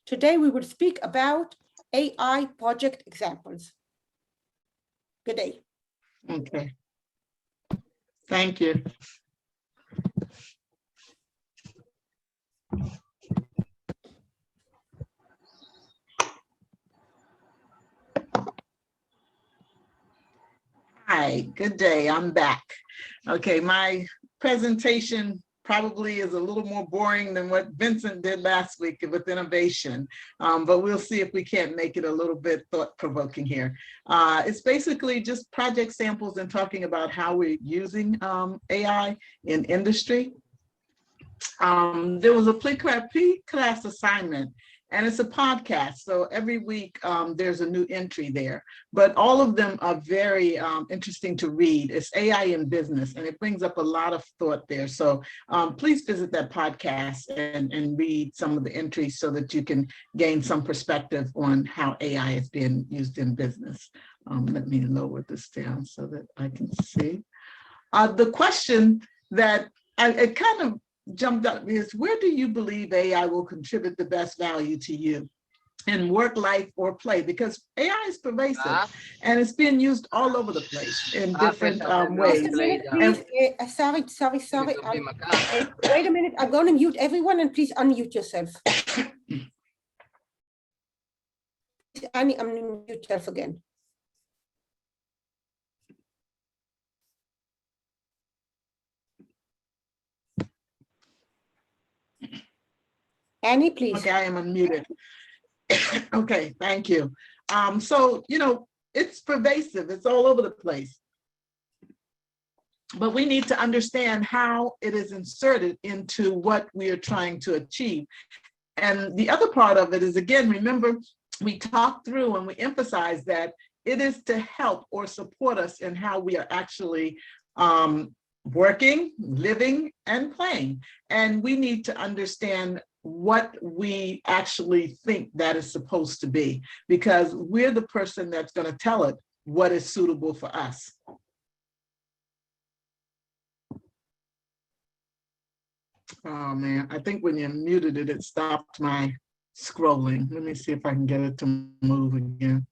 Today we will speak about AI project examples. Good day. Okay. Thank you. Hi, good day. I'm back. Okay, my presentation probably is a little more boring than what Vincent did last week with innovation, but we'll see if we can't make it a little bit thought-provoking here. It's basically just project samples and talking about how we're using AI in industry. There was a pre-class assignment, and it's a podcast. So every week there's a new entry there, but all of them are very interesting to read. It's AI in business, and it brings up a lot of thought there. So please visit that podcast and read some of the entries so that you can gain some perspective on how AI is being used in business. Let me lower this down so that I can see. The question that it kind of jumped up is, where do you believe AI will contribute the best value to you in work, life, or play? Because AI is pervasive and it's being used all over the place in different ways. Just a minute, please. Sorry. Wait a minute. I'm going to mute everyone, and please unmute yourself. Annie, unmute yourself again. Annie, please. Okay, I am unmuted. Okay, thank you. So, it's pervasive. It's all over the place. But we need to understand how it is inserted into what we are trying to achieve. And the other part of it is, again, remember, we talked through and we emphasize that it is to help or support us in how we are actually working, living, and playing. And we need to understand what we actually think that is supposed to be, because we're the person that's going to tell it what is suitable for us. Oh man, I think when you muted it, it stopped my scrolling. Let me see if I can get it to move again.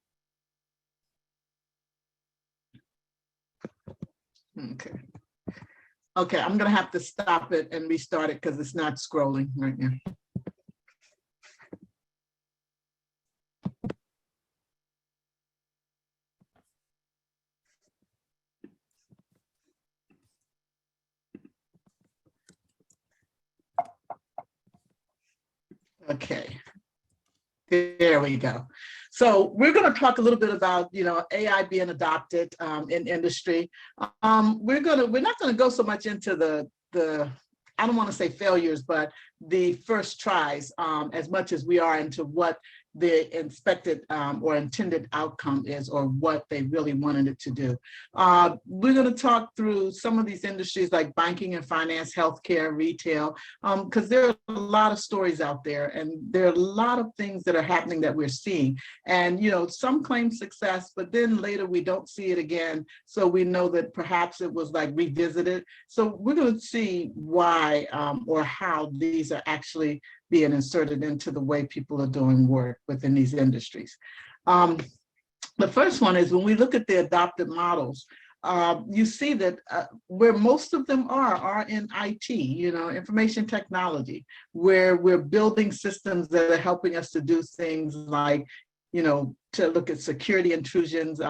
Okay, I'm gonna have to stop it and restart it because it's not scrolling right now. Okay, there we go. So we're going to talk a little bit about, AI being adopted in industry. We're not going to go so much into the I don't want to say failures, but the first tries as much as we are into what the expected or intended outcome is, or what they really wanted it to do. We're going to talk through some of these industries like banking and finance, healthcare, retail, because there are a lot of stories out there, and there are a lot of things that are happening that we're seeing. And, some claim success, but then later we don't see it again. So we know that perhaps it was like revisited. So we're going to see why or how these are actually being inserted into the way people are doing work within these industries. The first one is when we look at the adopted models, you see that where most of them are in IT, information technology, where we're building systems that are helping us to do things like, to look at security intrusions,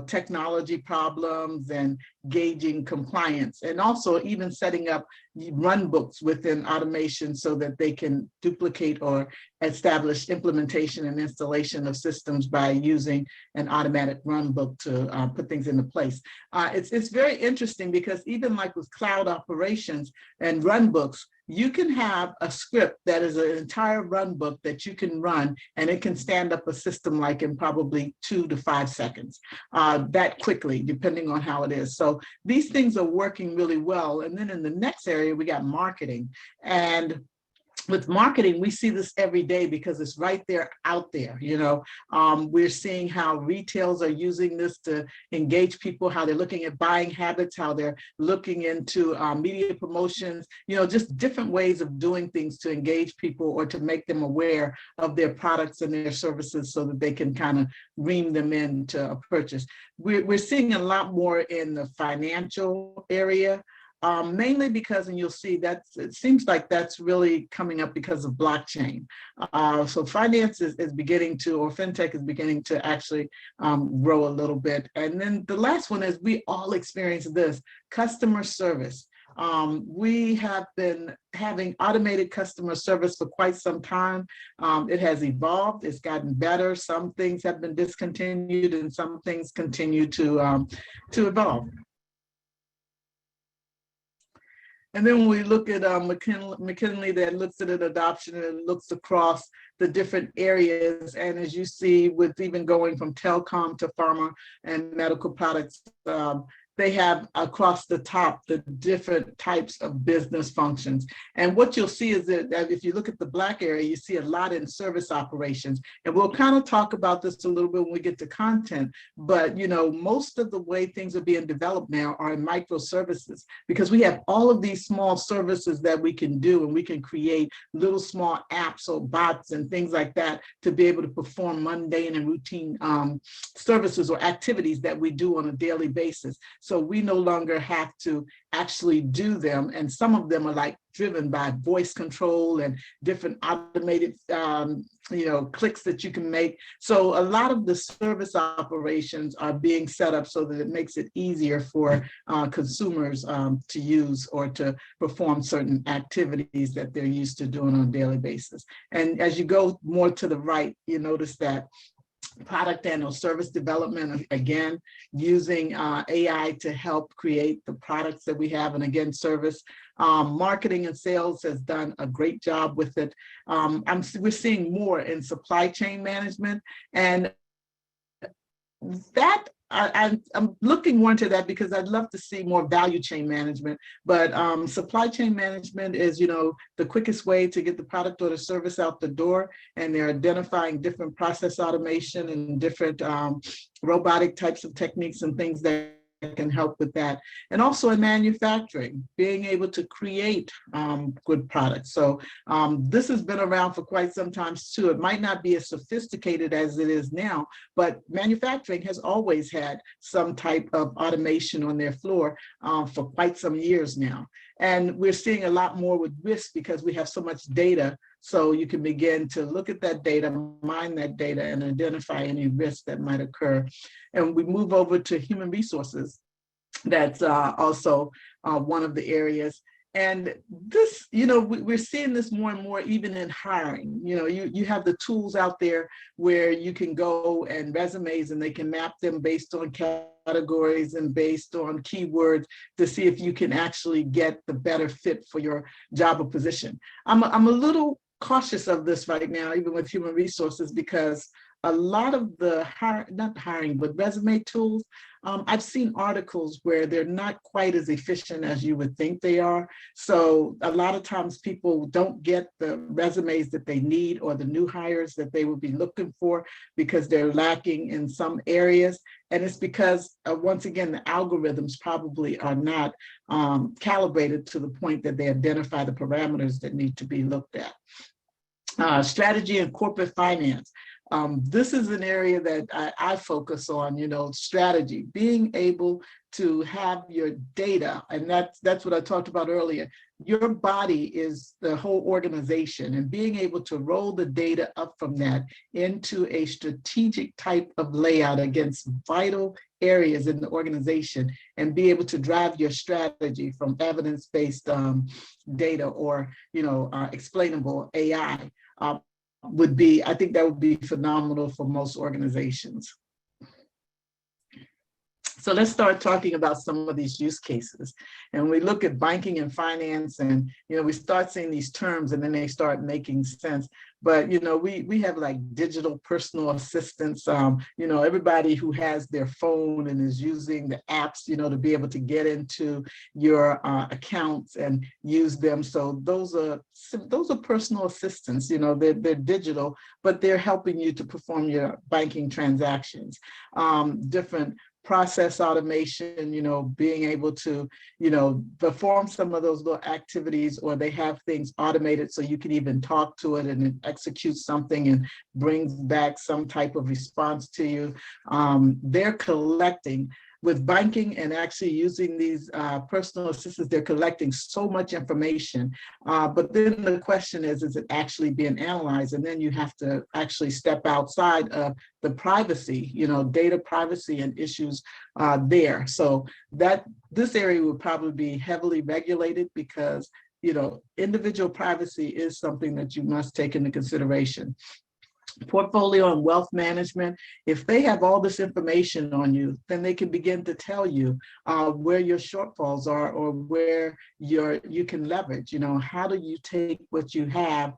technology problems, and gauging compliance, and also even setting up run books within automation so that they can duplicate or establish implementation and installation of systems by using an automatic run book to put things into place. It's very interesting because even like with cloud operations and run books, you can have a script that is an entire run book that you can run, and it can stand up a system like in probably 2 to 5 seconds, that quickly, depending on how it is. So these things are working really well. And then in the next area, we got marketing. And with marketing, we see this every day because it's right there out there. We're seeing how retails are using this to engage people, how they're looking at buying habits, how they're looking into media promotions, just different ways of doing things to engage people or to make them aware of their products and their services so that they can kind of ream them into a purchase. We're seeing a lot more in the financial area. Mainly because, and you'll see that it seems like that's really coming up because of blockchain. So finance is beginning to, or fintech is beginning to actually grow a little bit. And then the last one is we all experience this, customer service. We have been having automated customer service for quite some time. It has evolved, it's gotten better. Some things have been discontinued and some things continue to evolve. And then when we look at McKinsey that looks at an adoption and looks across the different areas. And as you see, with even going from telecom to pharma and medical products, they have across the top the different types of business functions. And what you'll see is that if you look at the Black area, you see a lot in service operations. And we'll kind of talk about this a little bit when we get to content, but most of the way things are being developed now are in microservices, because we have all of these small services that we can do, and we can create little small apps or bots and things like that to be able to perform mundane and routine services or activities that we do on a daily basis. So we no longer have to actually do them. And some of them are like driven by voice control and different automated, clicks that you can make. So a lot of the service operations are being set up so that it makes it easier for consumers to use or to perform certain activities that they're used to doing on a daily basis. And as you go more to the right, you notice that product and or service development, again, using AI to help create the products that we have, and again, service. Marketing and sales has done a great job with it. We're seeing more in supply chain management, and that I'm looking more into that because I'd love to see more value chain management, but supply chain management is, the quickest way to get the product or the service out the door, and they're identifying different process automation and different robotic types of techniques and things that can help with that. And also in manufacturing, being able to create good products. So this has been around for quite some time too. It might not be as sophisticated as it is now, but manufacturing has always had some type of automation on their floor for quite some years now. And we're seeing a lot more with risk because we have so much data. So you can begin to look at that data, mine that data, and identify any risks that might occur. And we move over to human resources. That's also one of the areas. And this, we're seeing this more and more even in hiring. You have the tools out there where you can go and resumes, and they can map them based on categories and based on keywords to see if you can actually get the better fit for your job or position. I'm a little cautious of this right now, even with human resources, because a lot of the resume tools, I've seen articles where they're not quite as efficient as you would think they are. So a lot of times people don't get the resumes that they need or the new hires that they would be looking for because they're lacking in some areas. And it's because, once again, the algorithms probably are not calibrated to the point that they identify the parameters that need to be looked at. Strategy and corporate finance. This is an area that I focus on, strategy, being able to have your data. And that's what I talked about earlier. Your body is the whole organization, and being able to roll the data up from that into a strategic type of layout against vital areas in the organization, and be able to drive your strategy from evidence-based data or, explainable AI. I think that would be phenomenal for most organizations. So let's start talking about some of these use cases. And we look at banking and finance, and we start seeing these terms and then they start making sense. But we have like digital personal assistants, everybody who has their phone and is using the apps, to be able to get into your accounts and use them. So those are personal assistants, they're digital, but they're helping you to perform your banking transactions. Different process automation, being able to, perform some of those little activities, or they have things automated so you can even talk to it and it executes something and brings back some type of response to you. They're collecting with banking and actually using these personal assistants, they're collecting so much information. But then the question is it actually being analyzed? And then you have to actually step outside of the privacy, data privacy and issues there. So this area would probably be heavily regulated because, individual privacy is something that you must take into consideration. Portfolio and wealth management, if they have all this information on you, then they can begin to tell you where your shortfalls are or where you can leverage. How do you take what you have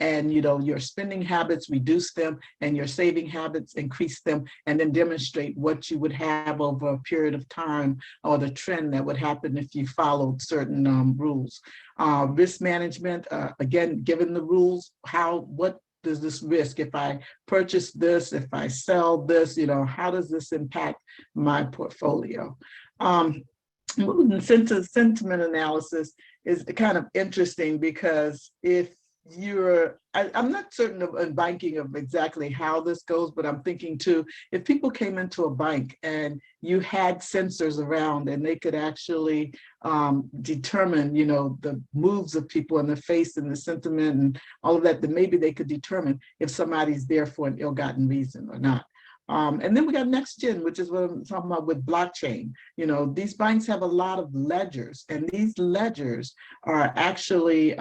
and your spending habits, reduce them, and your saving habits, increase them, and then demonstrate what you would have over a period of time, or the trend that would happen if you followed certain rules. Risk management, again, given the rules, what does this risk, if I purchase this, if I sell this, how does this impact my portfolio? Sentiment analysis is kind of interesting because if I'm not certain in banking of exactly how this goes, but I'm thinking too, if people came into a bank and you had sensors around and they could actually determine, the moves of people and the face and the sentiment and all of that, then maybe they could determine if somebody's there for an ill-gotten reason or not. And then we got next gen, which is what I'm talking about with blockchain. These banks have a lot of ledgers, and these ledgers are actually,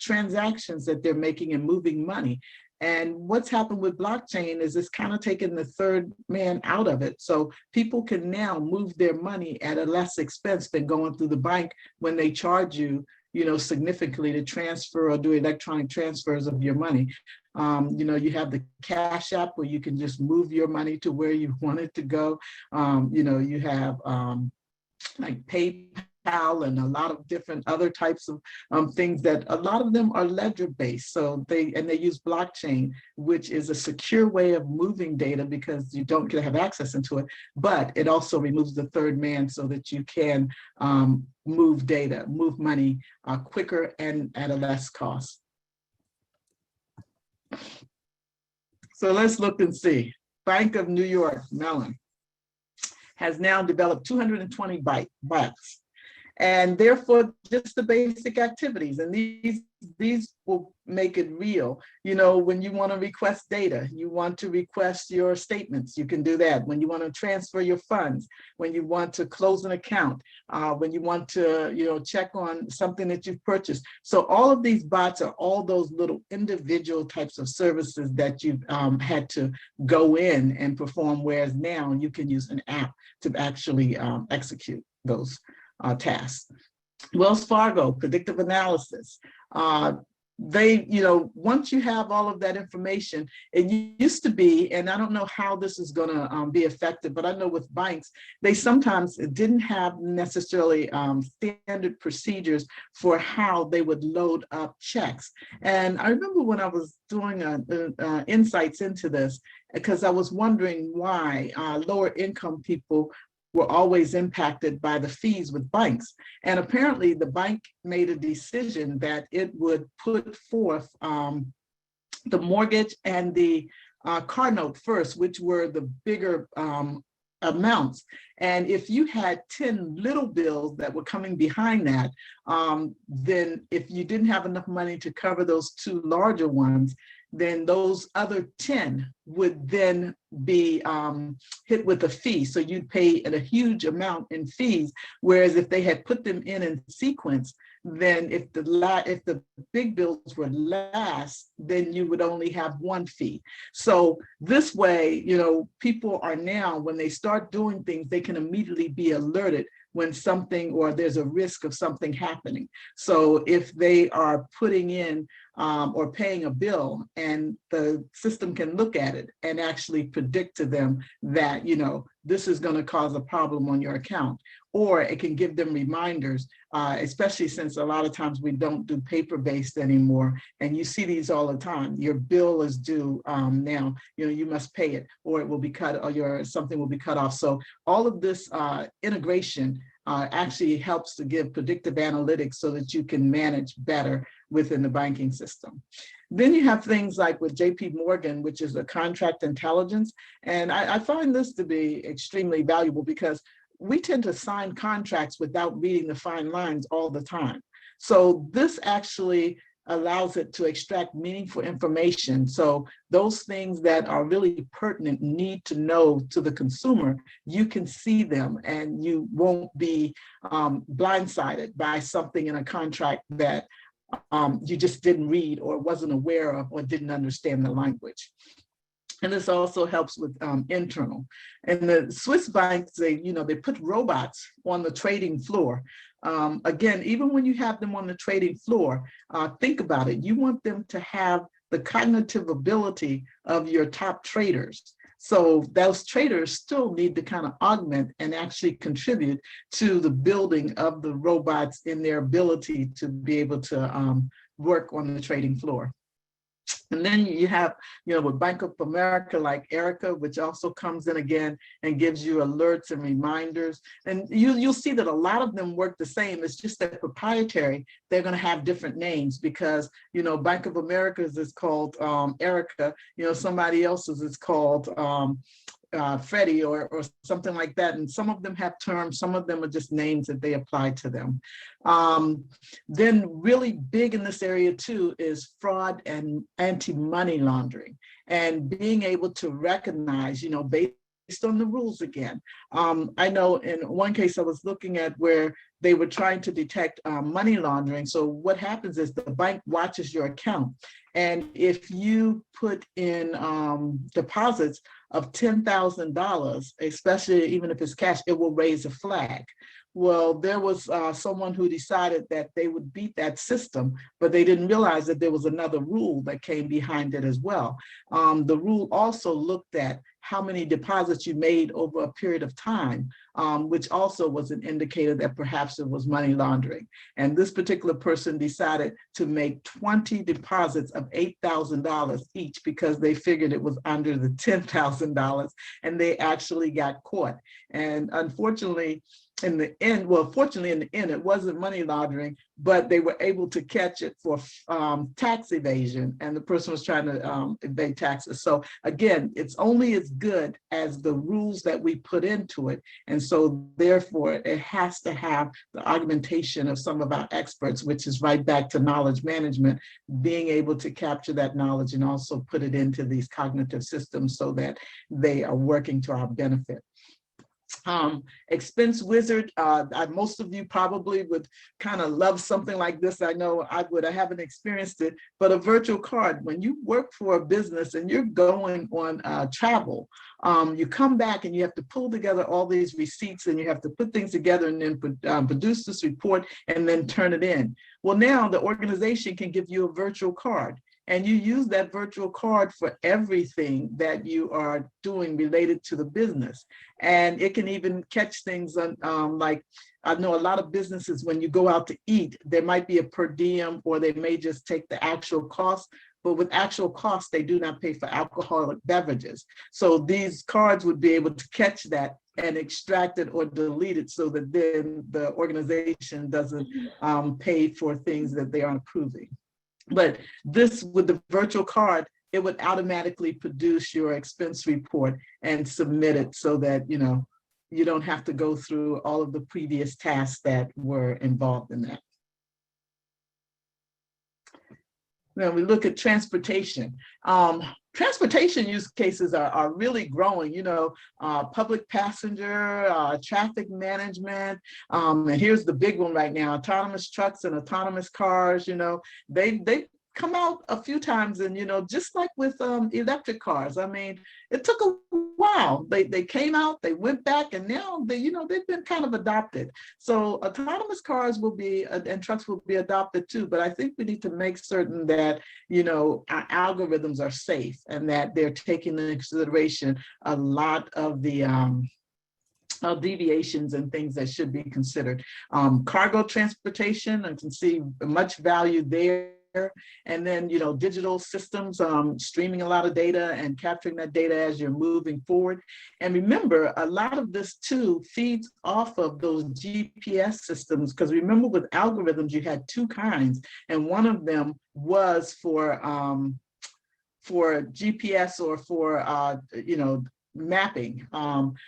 transactions that they're making and moving money. And what's happened with blockchain is it's kind of taken the third man out of it. So people can now move their money at a less expense than going through the bank when they charge you, significantly to transfer or do electronic transfers of your money. You have the Cash App where you can just move your money to where you want it to go. You have like PayPal and a lot of different other types of things that a lot of them are ledger based. So they use blockchain, which is a secure way of moving data because you don't have access into it, but it also removes the third man so that you can move data, move money quicker and at a less cost. So let's look and see. Bank of New York Mellon has now developed 220 bots, and therefore just the basic activities. And these will make it real. When you want to request data, you want to request your statements, you can do that. When you want to transfer your funds, when you want to close an account, when you want to, check on something that you've purchased. So all of these bots are all those little individual types of services that you've had to go in and perform, whereas now you can use an app to actually execute those tasks. Wells Fargo, predictive analysis. They, once you have all of that information, it used to be, and I don't know how this is going to be affected, but I know with banks, they sometimes didn't have necessarily standard procedures for how they would load up checks. And I remember when I was doing insights into this, because I was wondering why lower income people were always impacted by the fees with banks. And apparently the bank made a decision that it would put forth the mortgage and the car note first, which were the bigger amounts. And if you had 10 little bills that were coming behind that, then if you didn't have enough money to cover those two larger ones, then those other 10 would then be hit with a fee. So you'd pay a huge amount in fees. Whereas if they had put them in sequence, then if the big bills were last, then you would only have one fee. So this way, people are now, when they start doing things, they can immediately be alerted when something, or there's a risk of something happening. So if they are putting in or paying a bill, and the system can look at it and actually predict to them that, this is going to cause a problem on your account, or it can give them reminders, especially since a lot of times we don't do paper-based anymore, and you see these all the time. Your bill is due now, you must pay it, or it will be cut, or something will be cut off. So all of this integration actually helps to give predictive analytics so that you can manage better within the banking system. Then you have things like with JP Morgan, which is a contract intelligence. And I find this to be extremely valuable because we tend to sign contracts without reading the fine lines all the time. So this actually allows it to extract meaningful information. So those things that are really pertinent, need to know to the consumer, you can see them and you won't be blindsided by something in a contract that you just didn't read or wasn't aware of or didn't understand the language. And this also helps with internal. And the Swiss banks, they put robots on the trading floor. Again, even when you have them on the trading floor, think about it. You want them to have the cognitive ability of your top traders. So those traders still need to kind of augment and actually contribute to the building of the robots in their ability to be able to work on the trading floor. And then you have, with Bank of America, like Erica, which also comes in again and gives you alerts and reminders. And you'll see that a lot of them work the same. It's just that proprietary, they're going to have different names because, Bank of America's is called Erica, somebody else's is called Freddie or something like that. And some of them have terms, some of them are just names that they apply to them. Then really big in this area too is fraud and anti-money laundering, and being able to recognize, based on the rules again. I know in one case I was looking at where they were trying to detect money laundering. So what happens is the bank watches your account. And if you put in deposits of $10,000, especially even if it's cash, it will raise a flag. Well, there was someone who decided that they would beat that system, but they didn't realize that there was another rule that came behind it as well. The rule also looked at how many deposits you made over a period of time, which also was an indicator that perhaps it was money laundering. And this particular person decided to make 20 deposits of $8,000 each because they figured it was under the $10,000, and they actually got caught. And unfortunately, fortunately in the end, it wasn't money laundering, but they were able to catch it for tax evasion, and the person was trying to evade taxes. So again, it's only as good as the rules that we put into it. And so therefore, it has to have the augmentation of some of our experts, which is right back to knowledge management, being able to capture that knowledge and also put it into these cognitive systems so that they are working to our benefit. Expense Wizard, most of you probably would kind of love something like this. I know I would. I haven't experienced it, but a virtual card, when you work for a business and you're going on travel, you come back and you have to pull together all these receipts and you have to put things together and then produce this report and then turn it in. Well, now the organization can give you a virtual card, and you use that virtual card for everything that you are doing related to the business. And it can even catch things on, like, I know a lot of businesses, when you go out to eat, there might be a per diem, or they may just take the actual cost. But with actual costs, they do not pay for alcoholic beverages. So these cards would be able to catch that and extract it or delete it so that then the organization doesn't pay for things that they aren't approving. But this, with the virtual card, it would automatically produce your expense report and submit it so that, you don't have to go through all of the previous tasks that were involved in that. Then we look at transportation. Transportation use cases are really growing, public passenger, traffic management. And here's the big one right now, autonomous trucks and autonomous cars, they come out a few times, and just like with electric cars, I mean, it took a while. They came out, they went back, and now they've been kind of adopted. So autonomous cars will be and trucks will be adopted too. But I think we need to make certain that our algorithms are safe and that they're taking into consideration a lot of the deviations and things that should be considered. Cargo transportation, I can see much value there. And then, digital systems, streaming a lot of data and capturing that data as you're moving forward. And remember, a lot of this too feeds off of those GPS systems, because remember with algorithms, you had two kinds, and one of them was for GPS or for, mapping.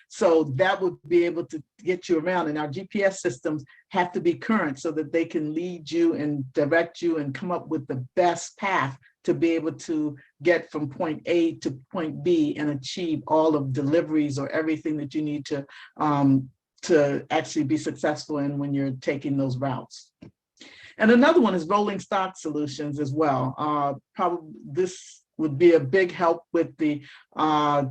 So that would be able to get you around, and our GPS systems have to be current so that they can lead you and direct you and come up with the best path to be able to get from point A to point B and achieve all of deliveries or everything that you need to actually be successful in when you're taking those routes. And another one is rolling stock solutions as well. Probably this would be a big help with the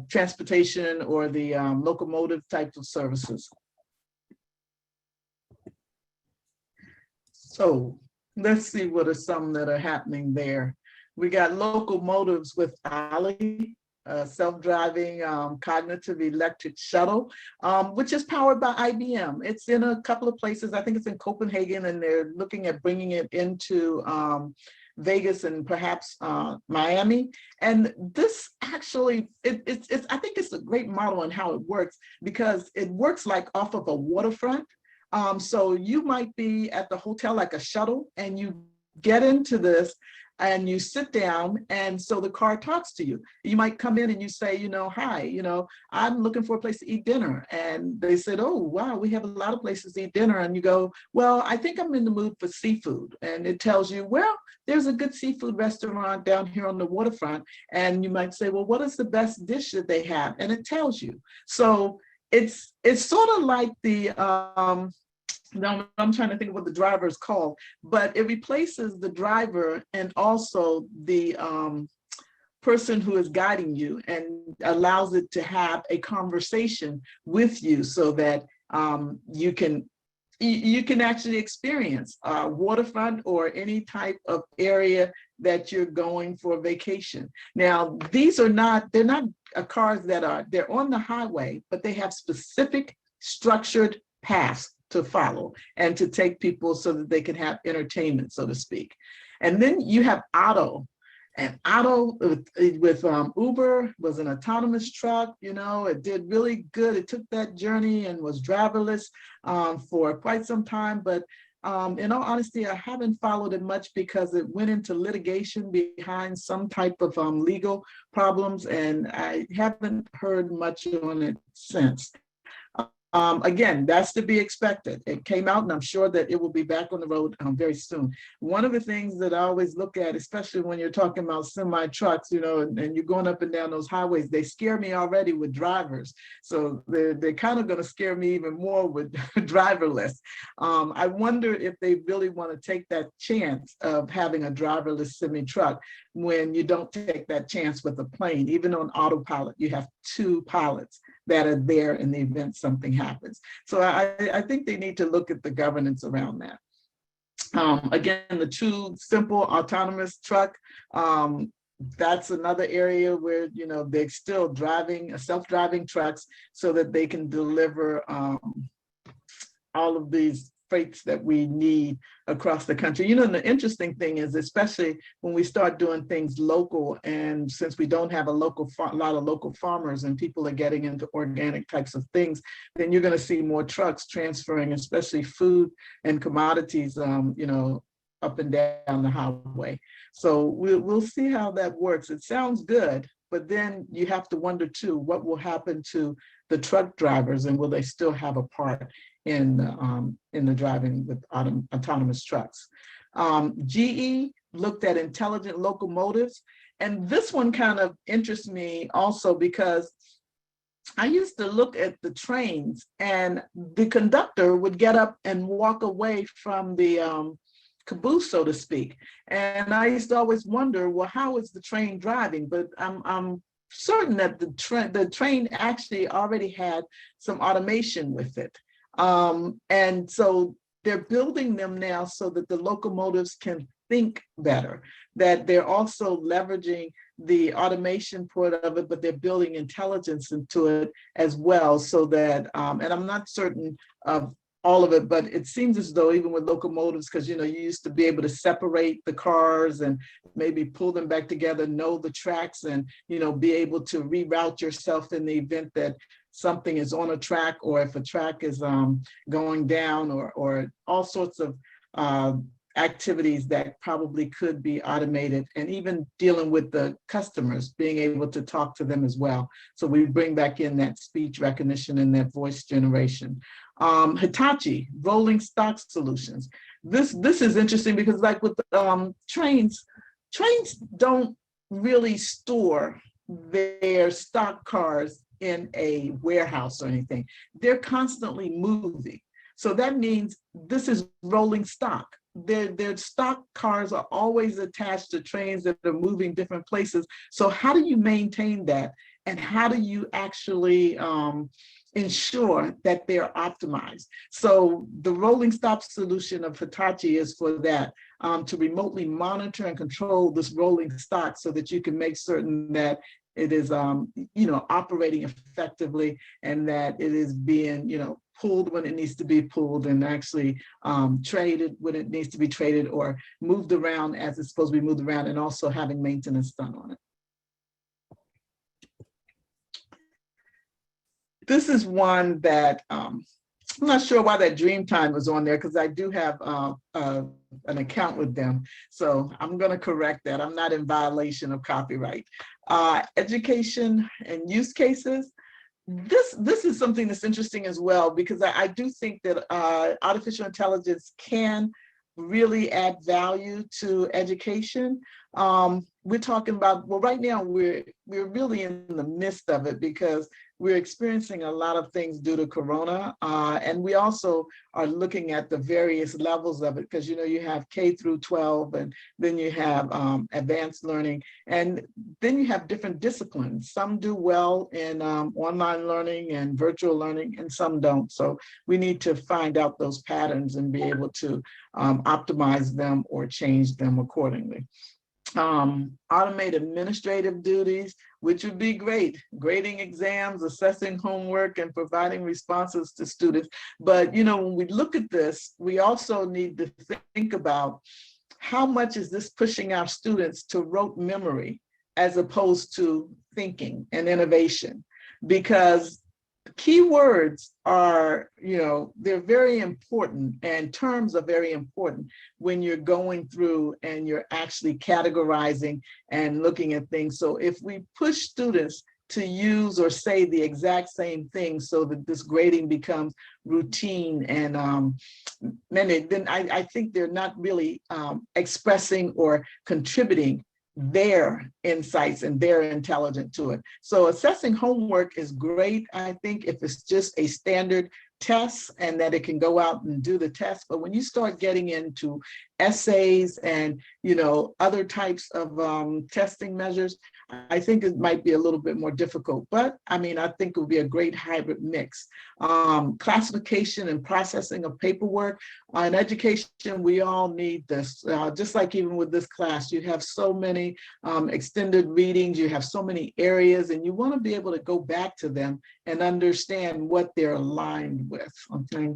transportation or the locomotive types of services. So let's see what are some that are happening there. We got locomotives with Ali, self-driving cognitive electric shuttle, which is powered by IBM. It's in a couple of places. I think it's in Copenhagen, and they're looking at bringing it into Vegas and perhaps Miami. And this actually, it's I think it's a great model on how it works, because it works like off of a waterfront. So you might be at the hotel like a shuttle, and you get into this and you sit down, and so the car talks to you. You might come in and you say, hi, I'm looking for a place to eat dinner. And they said, oh, wow, we have a lot of places to eat dinner. And you go, well, I think I'm in the mood for seafood. And it tells you, well, there's a good seafood restaurant down here on the waterfront. And you might say, well, what is the best dish that they have? And it tells you. So it's sort of like the, now I'm trying to think of what the driver is called, but it replaces the driver and also the person who is guiding you, and allows it to have a conversation with you, so that you can actually experience waterfront or any type of area that you're going for vacation. Now, they're not cars they're on the highway, but they have specific structured paths to follow and to take people so that they can have entertainment, so to speak. And then you have Otto. And Otto with Uber was an autonomous truck. It did really good. It took that journey and was driverless for quite some time. But in all honesty, I haven't followed it much, because it went into litigation behind some type of legal problems, and I haven't heard much on it since. Again, that's to be expected. It came out, and I'm sure that it will be back on the road very soon. One of the things that I always look at, especially when you're talking about semi trucks, and you're going up and down those highways, they scare me already with drivers. So they're kind of going to scare me even more with driverless. I wonder if they really want to take that chance of having a driverless semi truck when you don't take that chance with a plane. Even on autopilot, you have two pilots that are there in the event something happens. So I think they need to look at the governance around that. Again, the true simple autonomous truck, that's another area where they're still driving self-driving trucks so that they can deliver all of these freights that we need across the country. The interesting thing is, especially when we start doing things local, and since we don't have a lot of local farmers and people are getting into organic types of things, then you're going to see more trucks transferring, especially food and commodities, up and down the highway. So we'll see how that works. It sounds good, but then you have to wonder too, what will happen to the truck drivers, and will they still have a part in the driving with autonomous trucks? GE looked at intelligent locomotives. And this one kind of interests me also because I used to look at the trains and the conductor would get up and walk away from the caboose, so to speak. And I used to always wonder, well, how is the train driving? But I'm certain that the train actually already had some automation with it. And so they're building them now so that the locomotives can think better, that they're also leveraging the automation part of it, but they're building intelligence into it as well, so that, and I'm not certain of all of it, but it seems as though even with locomotives, because you used to be able to separate the cars and maybe pull them back together, know the tracks, and be able to reroute yourself in the event that something is on a track, or if a track is going down, or all sorts of activities that probably could be automated, and even dealing with the customers, being able to talk to them as well. So we bring back in that speech recognition and that voice generation. Hitachi, rolling stock solutions. This is interesting because like with trains don't really store their stock cars in a warehouse or anything. They're constantly moving. So that means this is rolling stock. Their stock cars are always attached to trains that are moving different places. So how do you maintain that? And how do you actually ensure that they're optimized? So the rolling stock solution of Hitachi is for that, to remotely monitor and control this rolling stock so that you can make certain that it is operating effectively, and that it is being pulled when it needs to be pulled, and actually traded when it needs to be traded, or moved around as it's supposed to be moved around, and also having maintenance done on it. This is one that I'm not sure why that Dreamtime was on there, because I do have an account with them. So I'm going to correct that. I'm not in violation of copyright. Education and use cases. This is something that's interesting as well, because I do think that artificial intelligence can really add value to education. We're talking about, well, right now we're really in the midst of it, because we're experiencing a lot of things due to Corona, and we also are looking at the various levels of it, because you have K through 12, and then you have advanced learning, and then you have different disciplines. Some do well in online learning and virtual learning, and some don't. So we need to find out those patterns and be able to optimize them or change them accordingly. Automate administrative duties, which would be great, grading exams, assessing homework, and providing responses to students. But when we look at this, we also need to think about how much is this pushing our students to rote memory as opposed to thinking and innovation, because keywords are, they're very important, and terms are very important when you're going through and you're actually categorizing and looking at things. So if we push students to use or say the exact same thing so that this grading becomes routine, and then I think they're not really expressing or contributing their insights and their intelligence to it. So assessing homework is great, I think, if it's just a standard test and that it can go out and do the test. But when you start getting into essays and other types of testing measures, I think it might be a little bit more difficult. But I think it would be a great hybrid mix. Classification and processing of paperwork. In education, we all need this. Just like even with this class, you have so many extended readings, you have so many areas, and you want to be able to go back to them and understand what they're aligned with. Okay.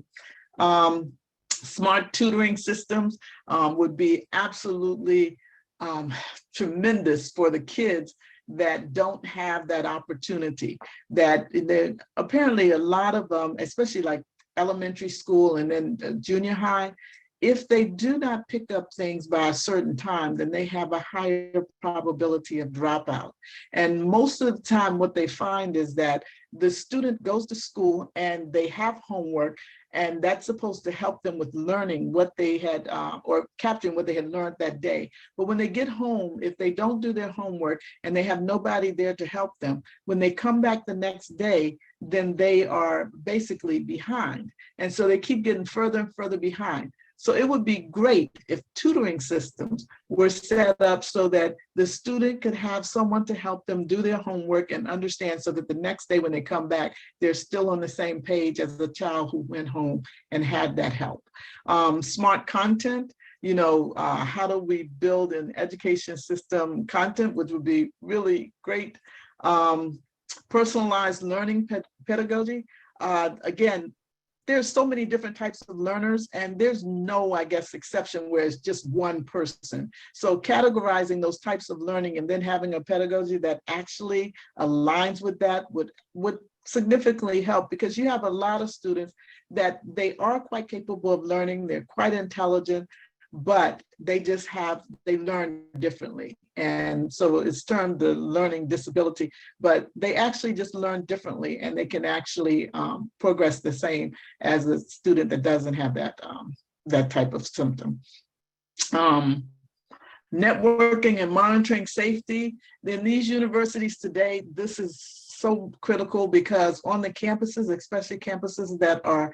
Smart tutoring systems would be absolutely tremendous for the kids that don't have that opportunity. That apparently a lot of them, especially like elementary school and then junior high, if they do not pick up things by a certain time, then they have a higher probability of dropout. And most of the time, what they find is that the student goes to school and they have homework, and that's supposed to help them with learning what they had or capturing what they had learned that day. But when they get home, if they don't do their homework and they have nobody there to help them, when they come back the next day, then they are basically behind. And so they keep getting further and further behind. So it would be great if tutoring systems were set up so that the student could have someone to help them do their homework and understand, so that the next day when they come back, they're still on the same page as the child who went home and had that help. Smart content, how do we build an education system content, which would be really great. Personalized learning pedagogy. Again, there's so many different types of learners, and there's no, I guess, exception where it's just one person. So categorizing those types of learning and then having a pedagogy that actually aligns with that would significantly help, because you have a lot of students that they are quite capable of learning, they're quite intelligent, but they learn differently. And so it's termed the learning disability, but they actually just learn differently, and they can actually progress the same as a student that doesn't have that type of symptom. Networking and monitoring safety. In these universities today, this is so critical, because on the campuses, especially campuses that are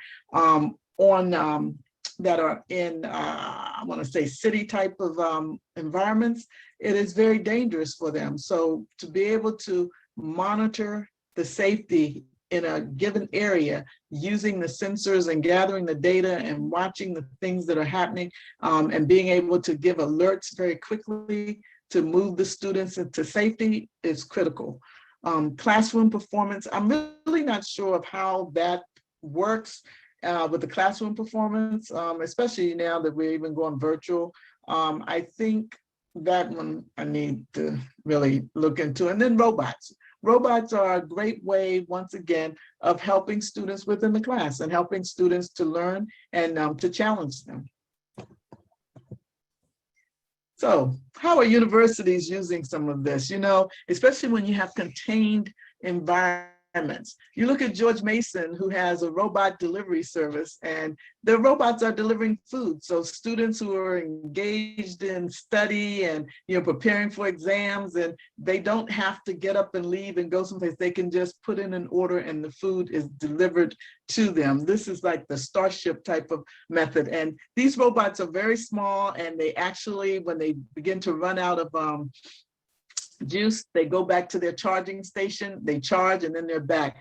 in, I want to say, city type of environments, it is very dangerous for them. So to be able to monitor the safety in a given area using the sensors and gathering the data and watching the things that are happening, and being able to give alerts very quickly to move the students into safety is critical. Classroom performance, I'm really not sure of how that works with the classroom performance, especially now that we're even going virtual. I think that one I need to really look into. And then robots. Robots are a great way, once again, of helping students within the class and helping students to learn and to challenge them. So how are universities using some of this? Especially when you have contained environments. You look at George Mason, who has a robot delivery service, and the robots are delivering food. So students who are engaged in study and preparing for exams, and they don't have to get up and leave and go someplace. They can just put in an order and the food is delivered to them. This is like the Starship type of method. And these robots are very small, and they actually, when they begin to run out of juice, they go back to their charging station, they charge, and then they're back.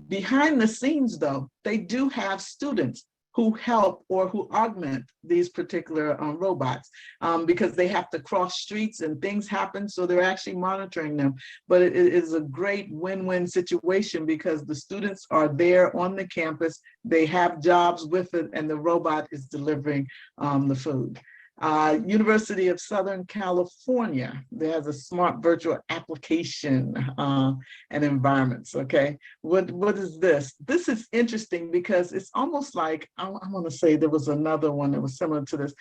Behind the scenes, though, they do have students who help or who augment these particular robots, because they have to cross streets and things happen, so they're actually monitoring them. But it is a great win-win situation, because the students are there on the campus, they have jobs with it, and the robot is delivering the food. University of Southern California, there has a smart virtual application and environments, okay? What is this? This is interesting, because it's almost like, I want to say there was another one that was similar to this,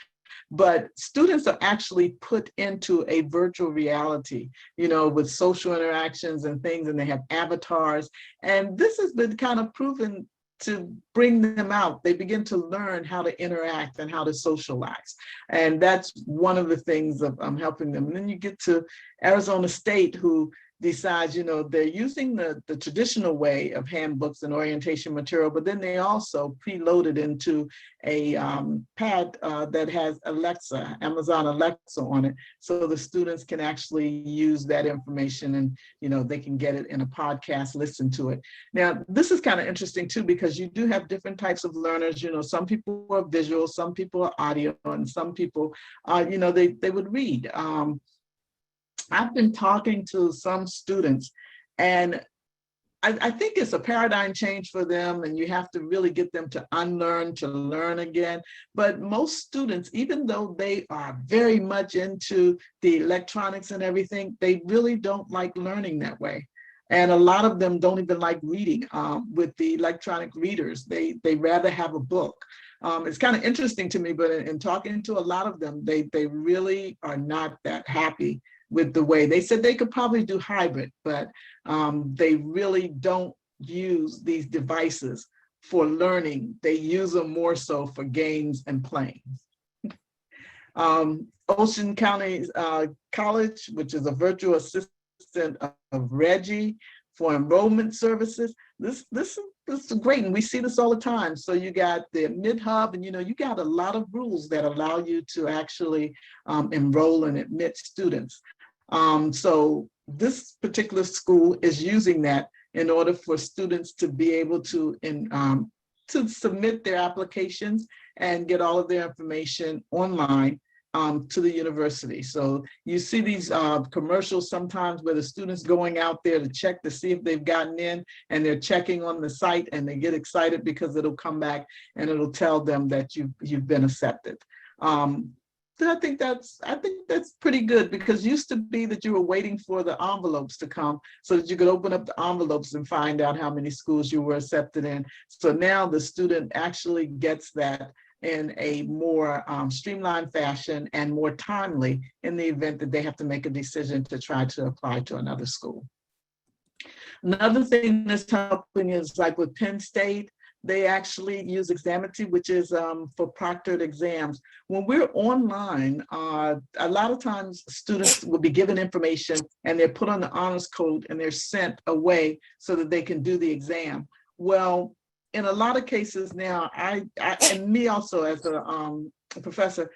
but students are actually put into a virtual reality, with social interactions and things, and they have avatars. And this has been kind of proven to bring them out. They begin to learn how to interact and how to socialize. And that's one of the things of helping them. And then you get to Arizona State, who decides, they're using the traditional way of handbooks and orientation material, but then they also preloaded into a pad that has Alexa, Amazon Alexa on it. So the students can actually use that information, and they can get it in a podcast, listen to it. Now, this is kind of interesting too, because you do have different types of learners. Some people are visual, some people are audio, and some people, they would read. I've been talking to some students, and I think it's a paradigm change for them, and you have to really get them to unlearn to learn again. But most students, even though they are very much into the electronics and everything, they really don't like learning that way. And a lot of them don't even like reading with the electronic readers. They rather have a book. It's kind of interesting to me, but in talking to a lot of them, they really are not that happy with the way. They said they could probably do hybrid, but they really don't use these devices for learning. They use them more so for games and playing. Ocean County College, which is a virtual assistant of Reggie for enrollment services. This is great, and we see this all the time. So you got the MidHub, and you got a lot of rules that allow you to actually enroll and admit students. So this particular school is using that in order for students to be able to submit their applications and get all of their information online to the university. So you see these commercials sometimes where the students going out there to check to see if they've gotten in, and they're checking on the site, and they get excited because it'll come back and it'll tell them that you've been accepted. I think that's pretty good, because it used to be that you were waiting for the envelopes to come so that you could open up the envelopes and find out how many schools you were accepted in. So now the student actually gets that in a more streamlined fashion and more timely in the event that they have to make a decision to try to apply to another school. Another thing that's helping is like with Penn State, they actually use Examity, which is for proctored exams. When we're online, a lot of times students will be given information and they're put on the honors code and they're sent away so that they can do the exam. Well, in a lot of cases now, and me also as a professor,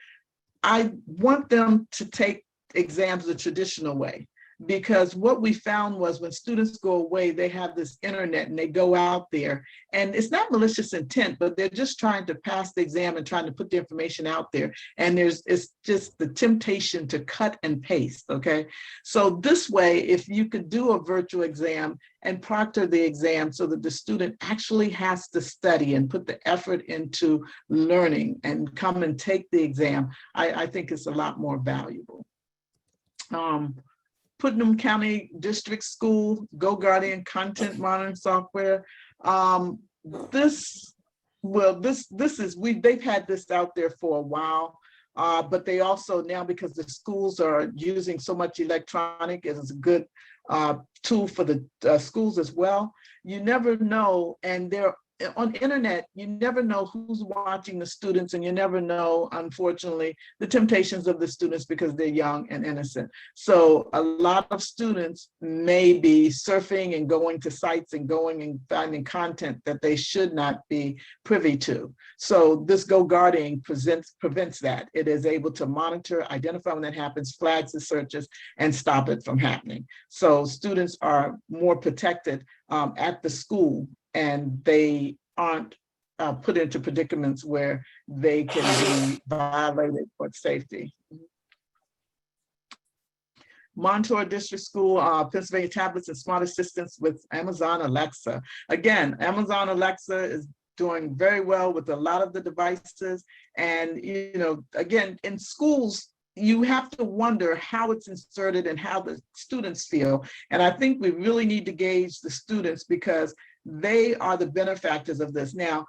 I want them to take exams the traditional way. Because what we found was when students go away, they have this internet and they go out there, and it's not malicious intent, but they're just trying to pass the exam and trying to put the information out there. And it's just the temptation to cut and paste, okay? So this way, if you could do a virtual exam and proctor the exam so that the student actually has to study and put the effort into learning and come and take the exam, I think it's a lot more valuable. Putnam County District School, GoGuardian content monitoring software. They've had this out there for a while, but they also now, because the schools are using so much electronic, it is a good tool for the schools as well. You never know, and they're on internet, you never know who's watching the students, and you never know, unfortunately, the temptations of the students because they're young and innocent. So a lot of students may be surfing and going to sites and going and finding content that they should not be privy to. So this GoGuardian prevents that. It is able to monitor, identify when that happens, flags the searches, and stop it from happening. So students are more protected at the school, and they aren't put into predicaments where they can be violated for safety. Montour District School, Pennsylvania tablets and smart assistants with Amazon Alexa. Again, Amazon Alexa is doing very well with a lot of the devices. And, again, in schools, you have to wonder how it's inserted and how the students feel. And I think we really need to gauge the students, because they are the benefactors of this. Now,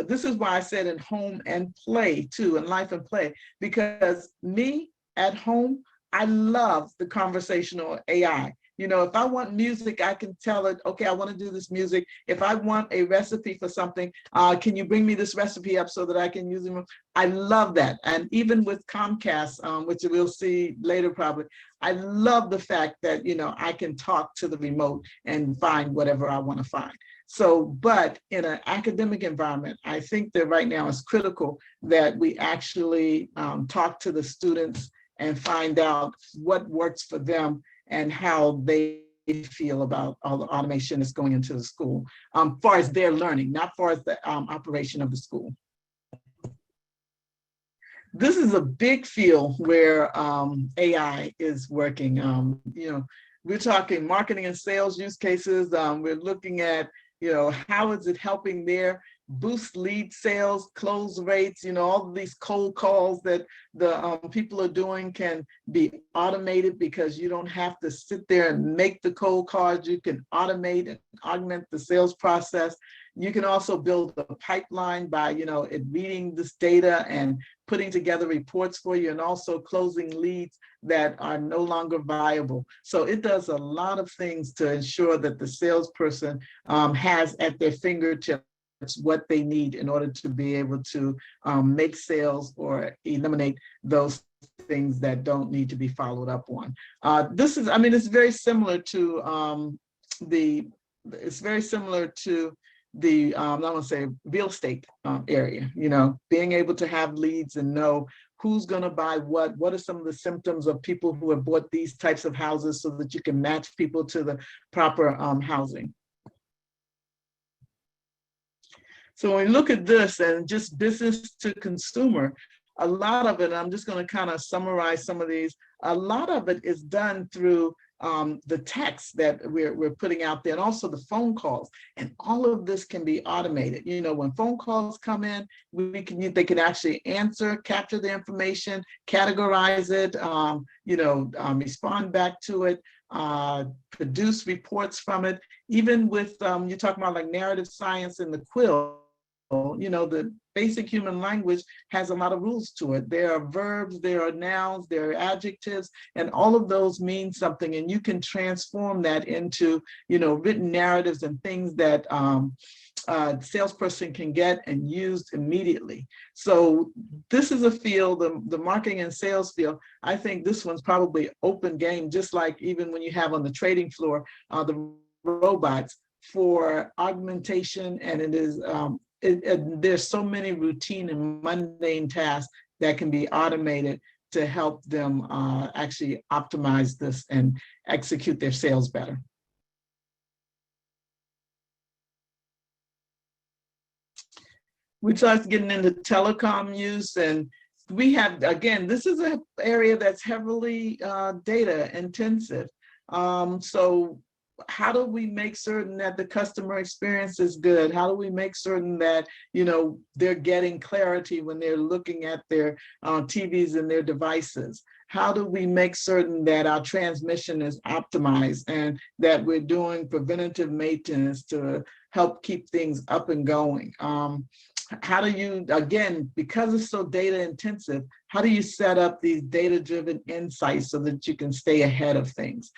this is why I said in home and play too, in life and play, because me at home, I love the conversational AI. If I want music, I can tell it, okay, I want to do this music. If I want a recipe for something, can you bring me this recipe up so that I can use it? I love that. And even with Comcast, which we'll see later probably, I love the fact that, I can talk to the remote and find whatever I want to find. So, but in an academic environment, I think that right now it's critical that we actually talk to the students and find out what works for them and how they feel about all the automation that's going into the school, far as their learning, not far as the operation of the school. This is a big field where AI is working. We're talking marketing and sales use cases. We're looking at, how is it helping there? boost lead sales, close rates, all of these cold calls that the people are doing can be automated because you don't have to sit there and make the cold calls. You can automate and augment the sales process. You can also build a pipeline by, reading this data and putting together reports for you, and also closing leads that are no longer viable. So it does a lot of things to ensure that the salesperson has at their fingertips what they need in order to be able to make sales or eliminate those things that don't need to be followed up on. It's very similar to the I want to say real estate area, being able to have leads and know who's going to buy what are some of the symptoms of people who have bought these types of houses so that you can match people to the proper housing. So when you look at this and just business to consumer, a lot of it, I'm just going to kind of summarize some of these, a lot of it is done through the text that we're putting out there, and also the phone calls. And all of this can be automated. When phone calls come in, they can actually answer, capture the information, categorize it, respond back to it, produce reports from it. Even with, you're talking about like narrative science in the quill, the basic human language has a lot of rules to it. There are verbs, there are nouns, there are adjectives, and all of those mean something. And you can transform that into, written narratives and things that salesperson can get and use immediately. So this is a field, the marketing and sales field. I think this one's probably open game, just like even when you have on the trading floor, the robots for augmentation, and it is, there's so many routine and mundane tasks that can be automated to help them actually optimize this and execute their sales better. We started getting into telecom use, and we have, again, this is an area that's heavily data intensive. So how do we make certain that the customer experience is good? How do we make certain that, they're getting clarity when they're looking at their TVs and their devices? How do we make certain that our transmission is optimized and that we're doing preventative maintenance to help keep things up and going? How do you, again, because it's so data intensive, how do you set up these data-driven insights so that you can stay ahead of things?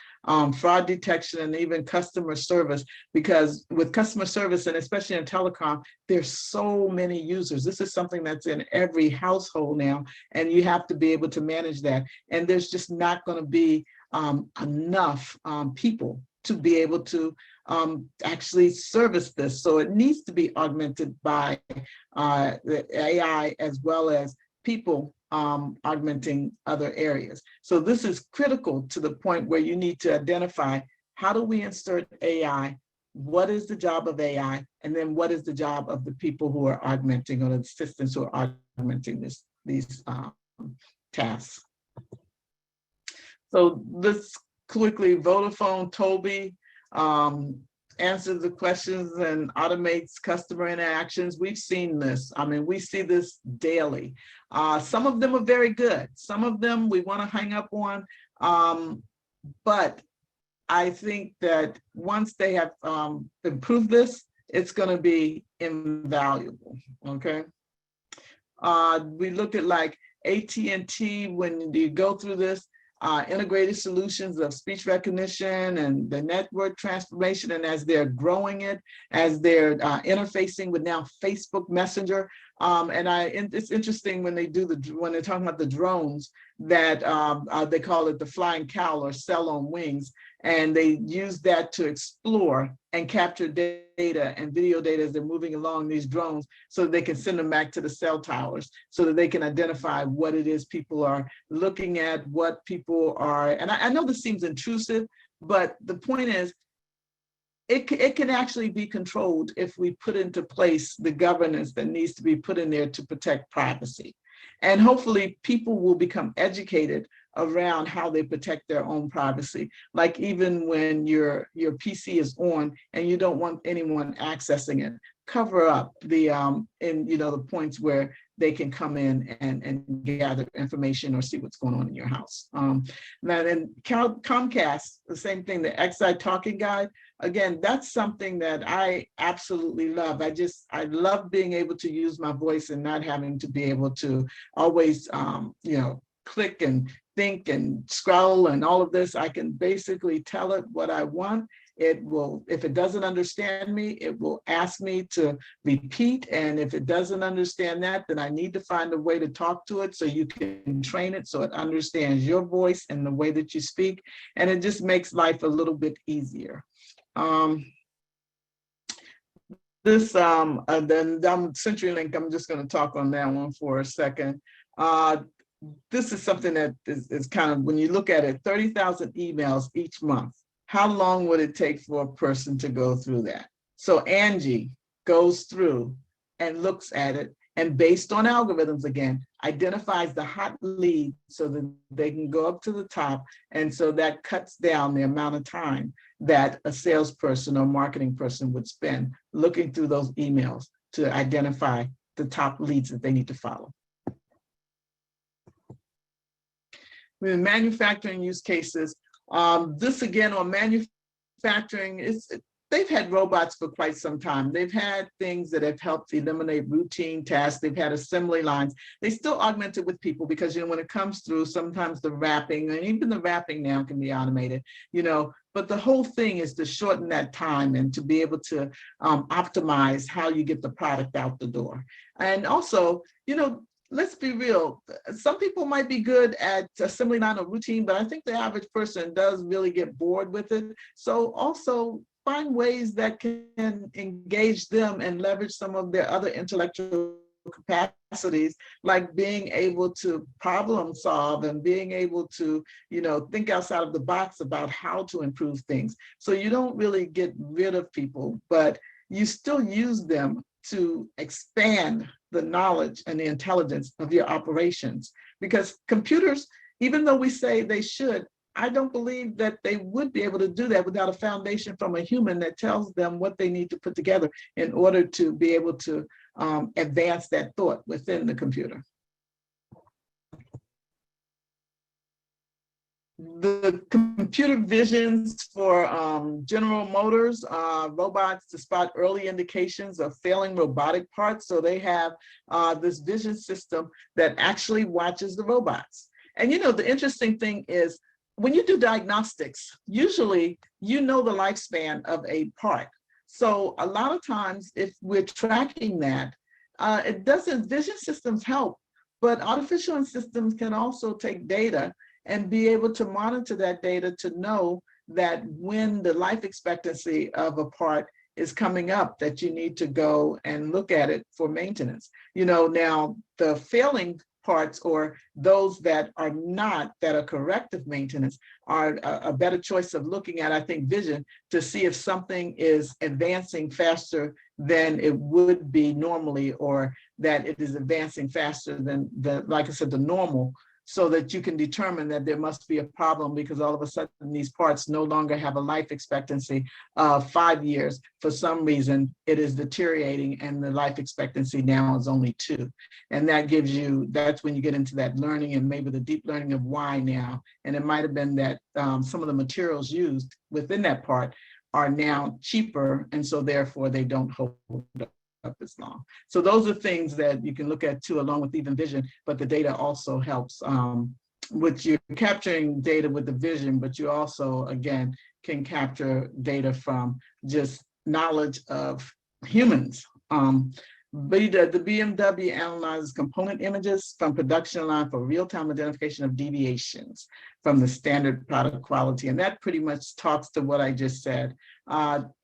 Fraud detection and even customer service, because with customer service, and especially in telecom, there's so many users. This is something that's in every household now, and you have to be able to manage that. And there's just not going to be enough people to be able to actually service this. So it needs to be augmented by the AI as well as people augmenting other areas. So this is critical to the point where you need to identify, how do we insert AI? What is the job of AI? And then what is the job of the people who are augmenting, or the assistants who are augmenting these tasks? So let's quickly, Vodafone, Tobii, answers the questions and automates customer interactions. We've seen this. We see this daily. Some of them are very good. Some of them we want to hang up on. But I think that once they have improved this, it's going to be invaluable. Okay. We look at like AT&T, when you go through this, integrated solutions of speech recognition and the network transformation, and as they're growing it, as they're interfacing with now Facebook Messenger. And it's interesting when they're talking about the drones, that they call it the flying cow or cell on wings, and they use that to explore and capture data and video data as they're moving along these drones, so that they can send them back to the cell towers, so that they can identify what it is people are looking at, what people are. And I know this seems intrusive, but the point is, it can actually be controlled if we put into place the governance that needs to be put in there to protect privacy. And hopefully people will become educated around how they protect their own privacy. Like even when your PC is on and you don't want anyone accessing it, cover up the the points where they can come in and gather information or see what's going on in your house. Now then Comcast, the same thing, the Xi Talking Guide. Again, that's something that I absolutely love. I love being able to use my voice and not having to be able to always, click and think and scroll and all of this. I can basically tell it what I want. It will, if it doesn't understand me, it will ask me to repeat. And if it doesn't understand that, then I need to find a way to talk to it so you can train it so it understands your voice and the way that you speak. And it just makes life a little bit easier. Then CenturyLink, I'm just going to talk on that one for a second. This is something that is kind of, when you look at it, 30,000 emails each month. How long would it take for a person to go through that? So Angie goes through and looks at it, and based on algorithms, again, identifies the hot leads so that they can go up to the top. And so that cuts down the amount of time that a salesperson or marketing person would spend looking through those emails to identify the top leads that they need to follow. With manufacturing use cases, this again on manufacturing, they've had robots for quite some time. They've had things that have helped eliminate routine tasks. They've had assembly lines. They still augment it with people because, when it comes through, sometimes the wrapping, and even the wrapping now can be automated, but the whole thing is to shorten that time and to be able to optimize how you get the product out the door. And also, let's be real. Some people might be good at assembly line or routine, but I think the average person does really get bored with it. So also find ways that can engage them and leverage some of their other intellectual capacities, like being able to problem solve and being able to, think outside of the box about how to improve things. So you don't really get rid of people, but you still use them to expand the knowledge and the intelligence of your operations. Because computers, even though we say they should, I don't believe that they would be able to do that without a foundation from a human that tells them what they need to put together in order to be able to advance that thought within the computer. The computer visions for General Motors robots to spot early indications of failing robotic parts. So they have this vision system that actually watches the robots. And the interesting thing is, when you do diagnostics, usually the lifespan of a part. So a lot of times, if we're tracking that, vision systems help, but artificial systems can also take data and be able to monitor that data to know that when the life expectancy of a part is coming up, that you need to go and look at it for maintenance. Now the failing parts, or those that are corrective maintenance, are a better choice of looking at, I think, vision to see if something is advancing faster than it would be normally, or that it is advancing faster than like I said, the normal, so that you can determine that there must be a problem, because all of a sudden these parts no longer have a life expectancy of 5 years. For some reason, it is deteriorating and the life expectancy now is only 2. And that's when you get into that learning and maybe the deep learning of why now. And it might have been that some of the materials used within that part are now cheaper, and so therefore they don't hold up as long. So those are things that you can look at too, along with even vision, but the data also helps with you're capturing data with the vision, but you also, again, can capture data from just knowledge of humans. The BMW analyzes component images from production line for real-time identification of deviations from the standard product quality. And that pretty much talks to what I just said.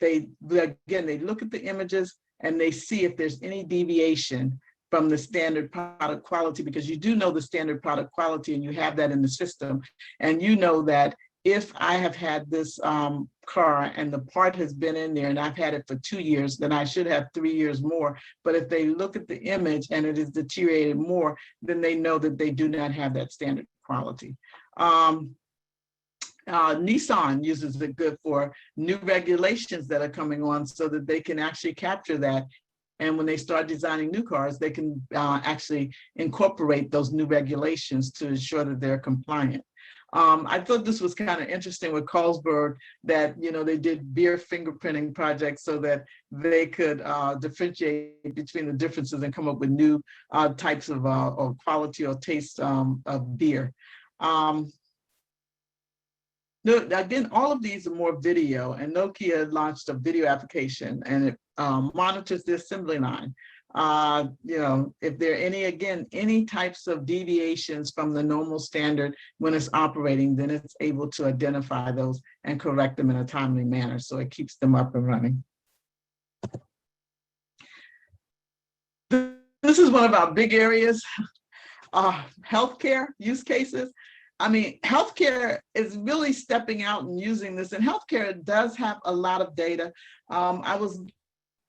They look at the images and they see if there's any deviation from the standard product quality, because you do know the standard product quality and you have that in the system. And you know that if I have had this car and the part has been in there and I've had it for 2 years, then I should have 3 years more. But if they look at the image and it is deteriorated more, then they know that they do not have that standard quality. Nissan uses it good for new regulations that are coming on so that they can actually capture that. And when they start designing new cars, they can actually incorporate those new regulations to ensure that they're compliant. I thought this was kind of interesting with Carlsberg that, they did beer fingerprinting projects so that they could differentiate between the differences and come up with new types of or quality or taste of beer. Again, all of these are more video, and Nokia launched a video application, and it monitors the assembly line. If there are any types of deviations from the normal standard when it's operating, then it's able to identify those and correct them in a timely manner, so it keeps them up and running. This is one of our big areas, healthcare use cases. I mean, healthcare is really stepping out and using this, and healthcare does have a lot of data. I was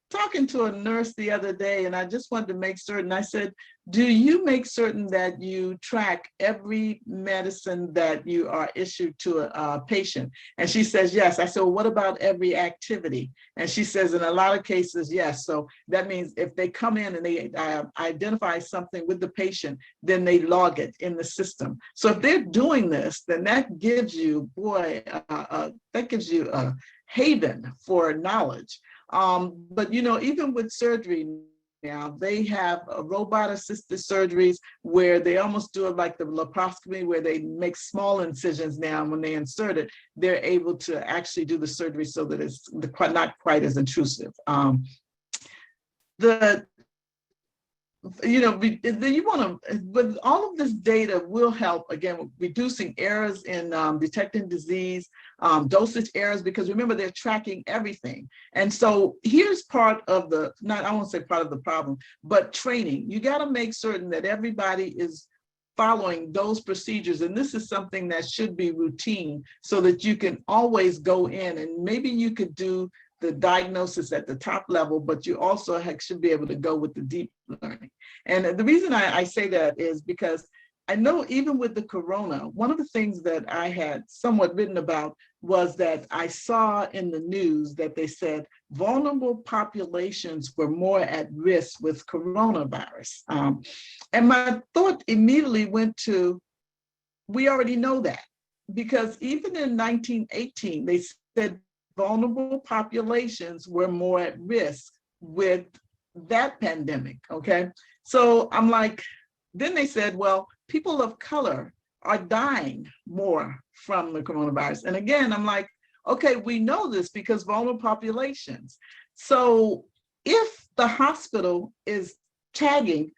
talking to a nurse the other day, and I just wanted to make certain. I said, do you make certain that you track every medicine that you are issued to a patient? And she says, yes. I said, well, what about every activity? And she says, in a lot of cases, yes. So that means if they come in and they identify something with the patient, then they log it in the system. So if they're doing this, then that gives you, that gives you a haven for knowledge. But even with surgery now, they have robot-assisted surgeries where they almost do it like the laparoscopy, where they make small incisions now. And when they insert it, they're able to actually do the surgery so that it's not quite as intrusive. But all of this data will help, again, reducing errors in detecting disease, dosage errors, because remember, they're tracking everything. And so here's part of the, I won't say part of the problem, but training. You got to make certain that everybody is following those procedures. And this is something that should be routine so that you can always go in, and maybe you could do the diagnosis at the top level, but you also should be able to go with the deep learning. And the reason I say that is because I know even with the corona, one of the things that I had somewhat written about was that I saw in the news that they said vulnerable populations were more at risk with coronavirus. And my thought immediately went to, we already know that, because even in 1918, they said vulnerable populations were more at risk with that pandemic, okay? So I'm like, then they said, well, people of color are dying more from the coronavirus. And again, I'm like, okay, we know this because vulnerable populations. So if the hospital is tagging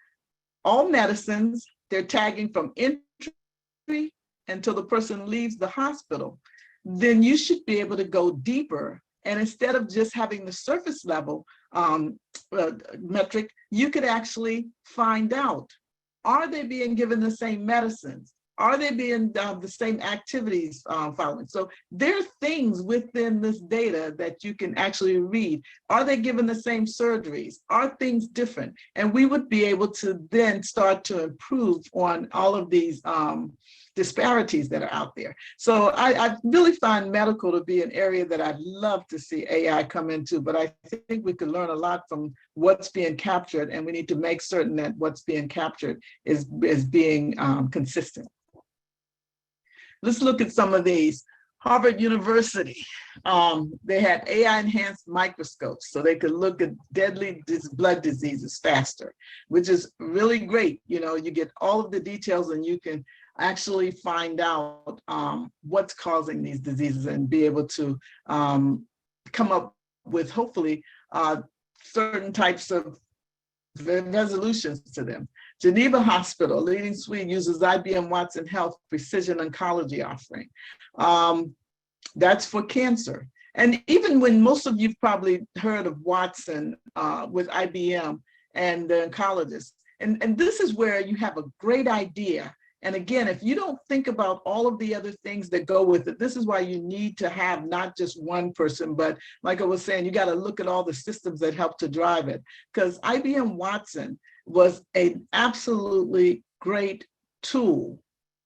all medicines, they're tagging from entry until the person leaves the hospital, then you should be able to go deeper. And instead of just having the surface level metric, you could actually find out, are they being given the same medicines? Are they being the same activities following? So there are things within this data that you can actually read. Are they given the same surgeries? Are things different? And we would be able to then start to improve on all of these disparities that are out there. So I really find medical to be an area that I'd love to see AI come into, but I think we could learn a lot from what's being captured, and we need to make certain that what's being captured is being consistent. Let's look at some of these. Harvard University, they had AI-enhanced microscopes so they could look at deadly blood diseases faster, which is really great. You get all of the details and you can actually find out what's causing these diseases and be able to come up with, hopefully, certain types of resolutions to them. Geneva Hospital, leading suite, uses IBM Watson Health Precision Oncology offering. That's for cancer. And even when most of you've probably heard of Watson with IBM and the oncologists, and this is where you have a great idea. And again, if you don't think about all of the other things that go with it, this is why you need to have not just one person, but like I was saying, you got to look at all the systems that help to drive it. Because IBM Watson was an absolutely great tool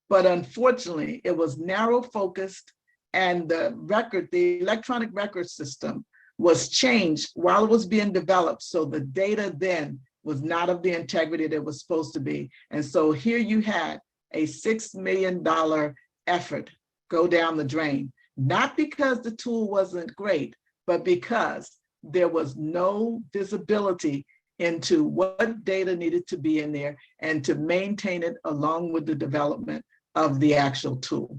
but unfortunately, it was narrow focused, and the electronic record system was changed while it was being developed. So the data then was not of the integrity that it was supposed to be. And so here you had a $6 million effort go down the drain, not because the tool wasn't great, but because there was no visibility into what data needed to be in there and to maintain it along with the development of the actual tool.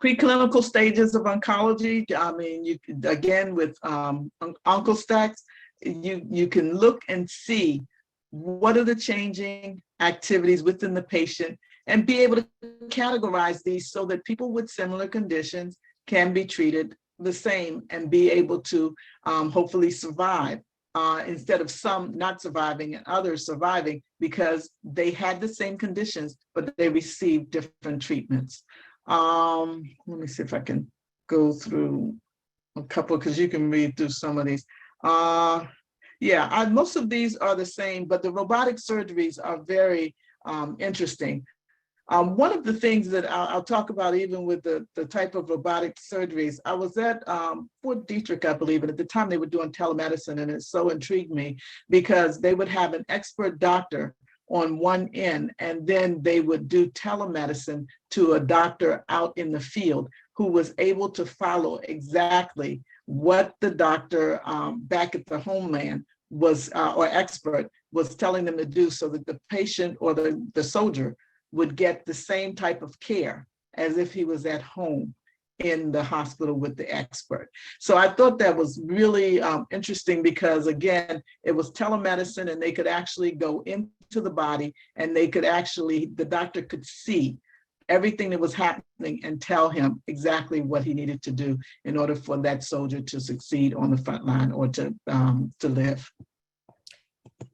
Preclinical stages of oncology, I mean, you again with OncoStax, you can look and see what are the changing activities within the patient and be able to categorize these so that people with similar conditions can be treated the same and be able to hopefully survive instead of some not surviving and others surviving because they had the same conditions, but they received different treatments. Let me see if I can go through a couple because you can read through some of these. Most of these are the same, but the robotic surgeries are very interesting. One of the things that I'll talk about, even with the type of robotic surgeries, I was at Fort Detrick, I believe, and at the time they were doing telemedicine, and it so intrigued me because they would have an expert doctor on one end, and then they would do telemedicine to a doctor out in the field who was able to follow exactly what the doctor back at the homeland was, or expert, was telling them to do so that the patient or the soldier would get the same type of care as if he was at home in the hospital with the expert. So I thought that was really interesting because, again, it was telemedicine and they could actually go into the body and they could actually, the doctor could see everything that was happening and tell him exactly what he needed to do in order for that soldier to succeed on the front line or to live.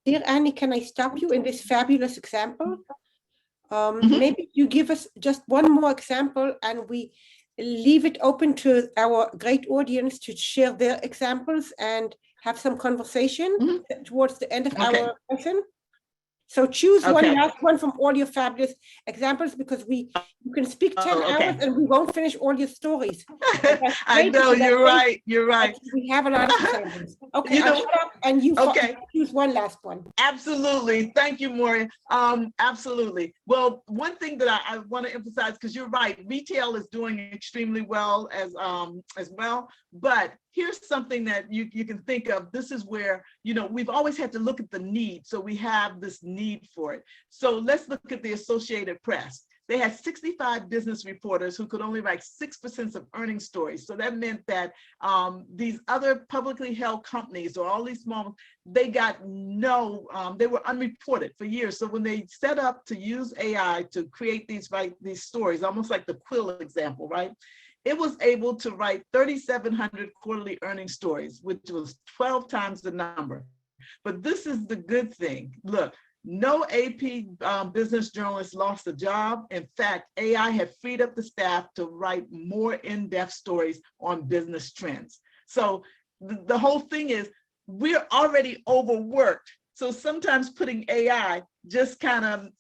Dear Annie, can I stop you in this fabulous example? Mhm. Maybe you give us just one more example and we leave it open to our great audience to share their examples and have some conversation towards the end of our session. So choose one last one from all your fabulous examples because you can speak 10 hours and we won't finish all your stories. I know, you're right, you're right. We have a lot of examples. Okay, I'll shut up and you choose one last one. Absolutely, thank you, Maureen. Absolutely. Well, one thing that I want to emphasize, because you're right, retail is doing extremely well as well, but here's something that you can think of. This is where, we've always had to look at the need. So we have this need for it. So let's look at the Associated Press. They had 65 business reporters who could only write 6% of earnings stories. So that meant that these other publicly held companies or all these small, they got they were unreported for years. So when they set up to use AI to create these stories, almost like the Quill example, right? It was able to write 3,700 quarterly earnings stories, which was 12 times the number. But this is the good thing. Look, no AP business journalist lost a job. In fact, AI had freed up the staff to write more in-depth stories on business trends. So the whole thing is we're already overworked. So sometimes putting AI just kind of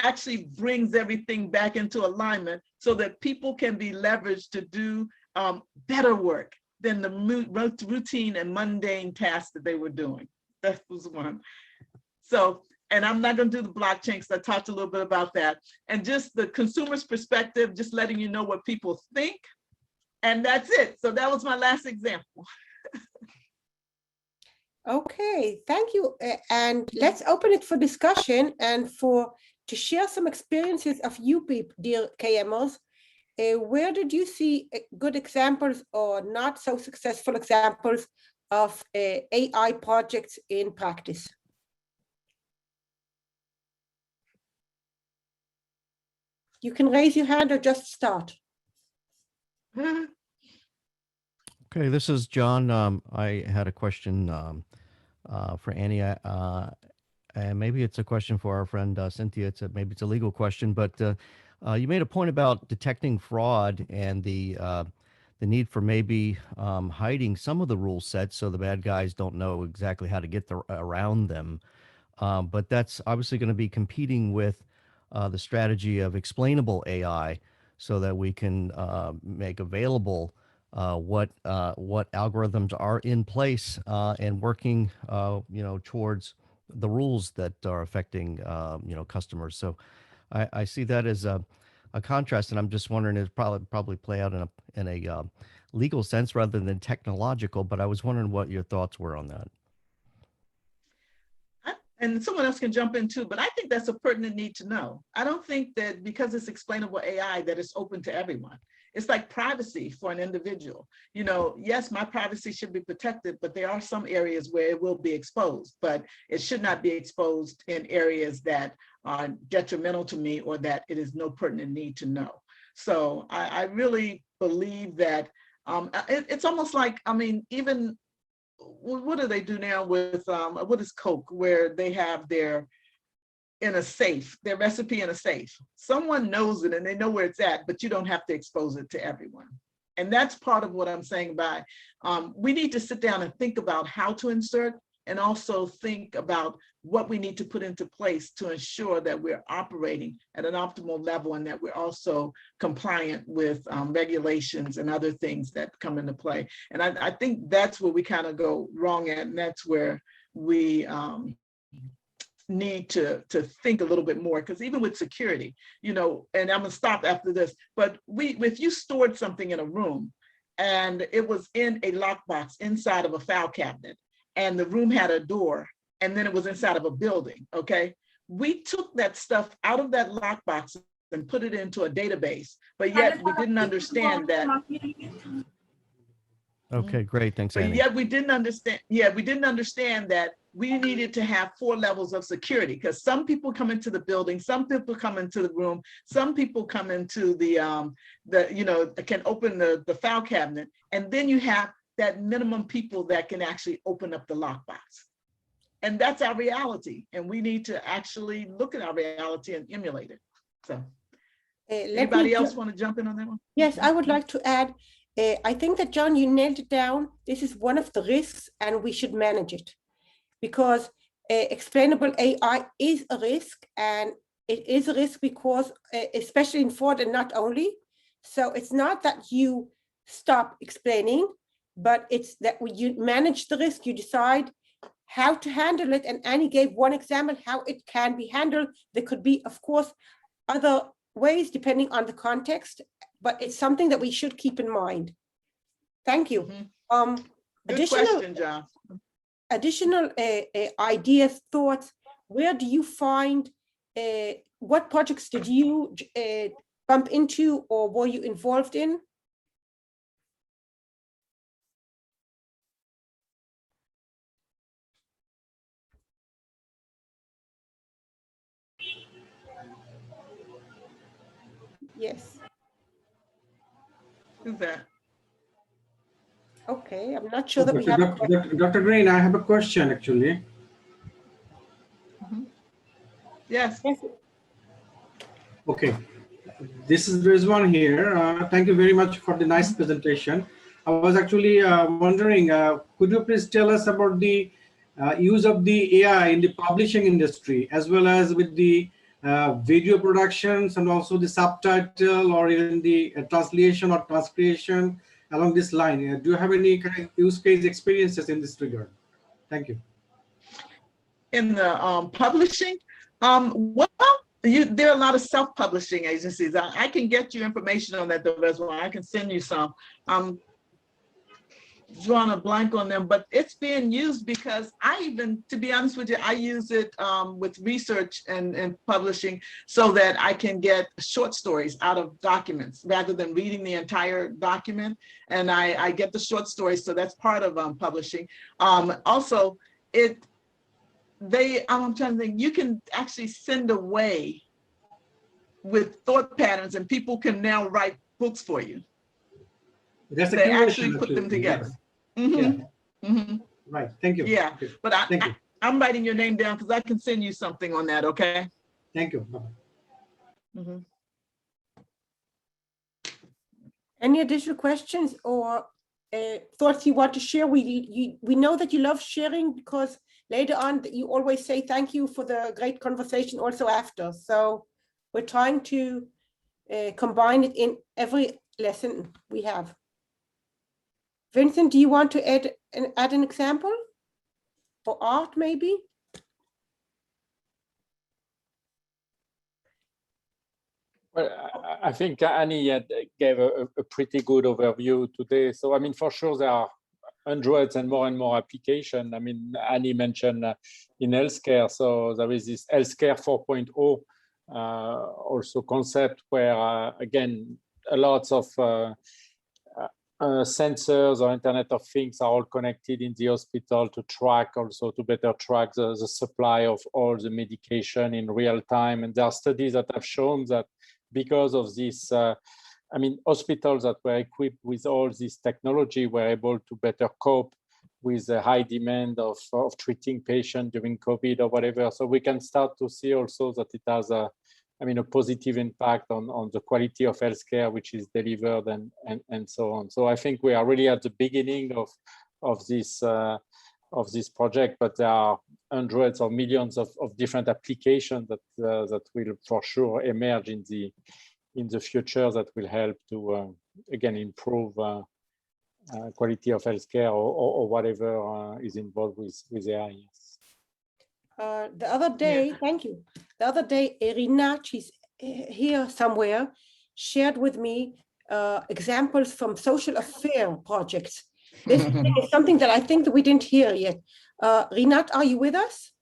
actually brings everything back into alignment so that people can be leveraged to do better work than the routine and mundane tasks that they were doing. That was one. So, and I'm not going to do the blockchain because I talked a little bit about that. And just the consumer's perspective, just letting you know what people think. And that's it. So that was my last example. Okay, thank you. And let's open it for discussion and to share some experiences of you people, dear KMOs. Where did you see good examples or not so successful examples of AI projects in practice? You can raise your hand or just start. Okay, this is John. I had a question for Annie, and maybe it's a question for our friend Cynthia. Maybe it's a legal question, but you made a point about detecting fraud and the need for maybe hiding some of the rule sets so the bad guys don't know exactly how to get around them. But that's obviously going to be competing with the strategy of explainable AI so that we can make available what algorithms are in place and working, towards the rules that are affecting, customers. So I see that as a contrast, and I'm just wondering it probably play out in a legal sense rather than technological. But I was wondering what your thoughts were on that. And someone else can jump in too, but I think that's a pertinent need to know. I don't think that because it's explainable AI that it's open to everyone. It's like privacy for an individual. Yes, my privacy should be protected, but there are some areas where it will be exposed, but it should not be exposed in areas that are detrimental to me or that it is no pertinent need to know. So I really believe that it's almost like, even what do they do now with what is Coke, where they have their recipe in a safe. Someone knows it and they know where it's at, but you don't have to expose it to everyone. And that's part of what I'm saying by we need to sit down and think about how to insert, and also think about what we need to put into place to ensure that we're operating at an optimal level and that we're also compliant with regulations and other things that come into play. And I think that's where we kind of go wrong at, and that's where we need to think a little bit more, because even with security, and I'm gonna stop after this, but if you stored something in a room and it was in a lockbox inside of a file cabinet, and the room had a door, and then it was inside of a building, okay? We took that stuff out of that lockbox and put it into a database, but yet we didn't understand that. Okay, great. Thanks, But Annie. yet we didn't understand that we needed to have 4 levels of security, because some people come into the building, some people come into the room, some people come into can open the file cabinet, and then you have that minimum people that can actually open up the lockbox. And that's our reality. And we need to actually look at our reality and emulate it. So anybody else want to jump in on that one? Yes, I would like to add, I think that, John, you nailed it down. This is one of the risks, and we should manage it, because explainable AI is a risk, and it is a risk because, especially in fraud, and not only. So it's not that you stop explaining, but it's that when you manage the risk, you decide how to handle it. And Annie gave one example how it can be handled. There could be, of course, other ways depending on the context, but it's something that we should keep in mind. Thank you. Mm-hmm. Good question, John. Additional ideas, thoughts. Where do you find, what projects did you bump into or were you involved in? Yes. Who's that? Okay, I'm not sure that we have. Dr. Green, I have a question actually. Mm-hmm. Yes. Okay, this is Rizwan here. Thank you very much for the nice presentation. I was actually wondering, could you please tell us about the use of the AI in the publishing industry, as well as with the video productions and also the subtitle or even the translation or transcription along this line? Do you have any kind of use case experiences in this regard? Thank you. In the publishing, well, there are a lot of self-publishing agencies. I can get you information on that, though, as well. I can send you some. Drawing a blank on them, but it's being used because to be honest with you, I use it with research and publishing so that I can get short stories out of documents rather than reading the entire document. And I get the short stories, so that's part of publishing. Also, I'm trying to think, you can actually send away with thought patterns, and people can now write books for you. They actually put them together. Yes. Mm-hmm. Yeah. Mm-hmm. Right. Thank you. Yeah, okay. But I'm writing your name down because I can send you something on that. Okay. Thank you. Bye-bye. Mm-hmm. Any additional questions or thoughts you want to share? We know that you love sharing, because later on you always say thank you for the great conversation also after. So We're trying to combine it in every lesson we have. Vincent, do you want to add an example? Or Art, maybe? Well, I think Annie gave a pretty good overview today. So, I mean, for sure, there are hundreds and more applications. I mean, Annie mentioned in healthcare, so there is this healthcare 4.0 also concept where, again, a lot of sensors or Internet of Things are all connected in the hospital to track, also to better track the supply of all the medication in real time. And there are studies that have shown that because of this, I mean, hospitals that were equipped with all this technology were able to better cope with the high demand of treating patients during COVID or whatever. So we can start to see also that it has a positive impact on the quality of healthcare which is delivered and so on. So I think we are really at the beginning of this project, but there are hundreds or millions of different applications that will for sure emerge in the future that will help to again improve quality of healthcare or whatever is involved with AI. The other day, thank you. The other day, Rinat, she's here somewhere, shared with me examples from social affair projects. This is something that I think that we didn't hear yet. Rinat, are you with us?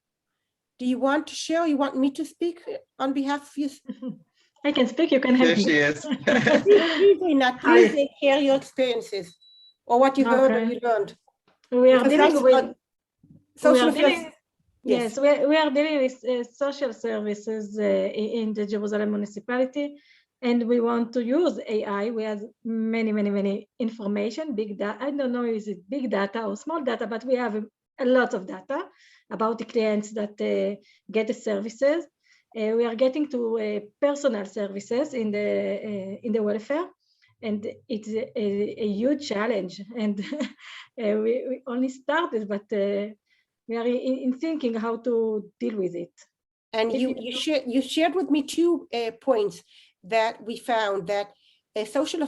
Do you want to share? You want me to speak on behalf of you? I can speak, you can help There me. she is. Please, Rinat, please share your experiences or what you heard or you learned. We are dealing with social affairs. Yes, we are dealing with social services in the Jerusalem municipality, and we want to use AI. We have many information, big data. I don't know is it big data or small data, but we have a lot of data about the clients that get the services. We are getting to personal services in the welfare, and it's a huge challenge. And we only started, but we are in thinking how to deal with it. And you shared with me 2 points that we found that in social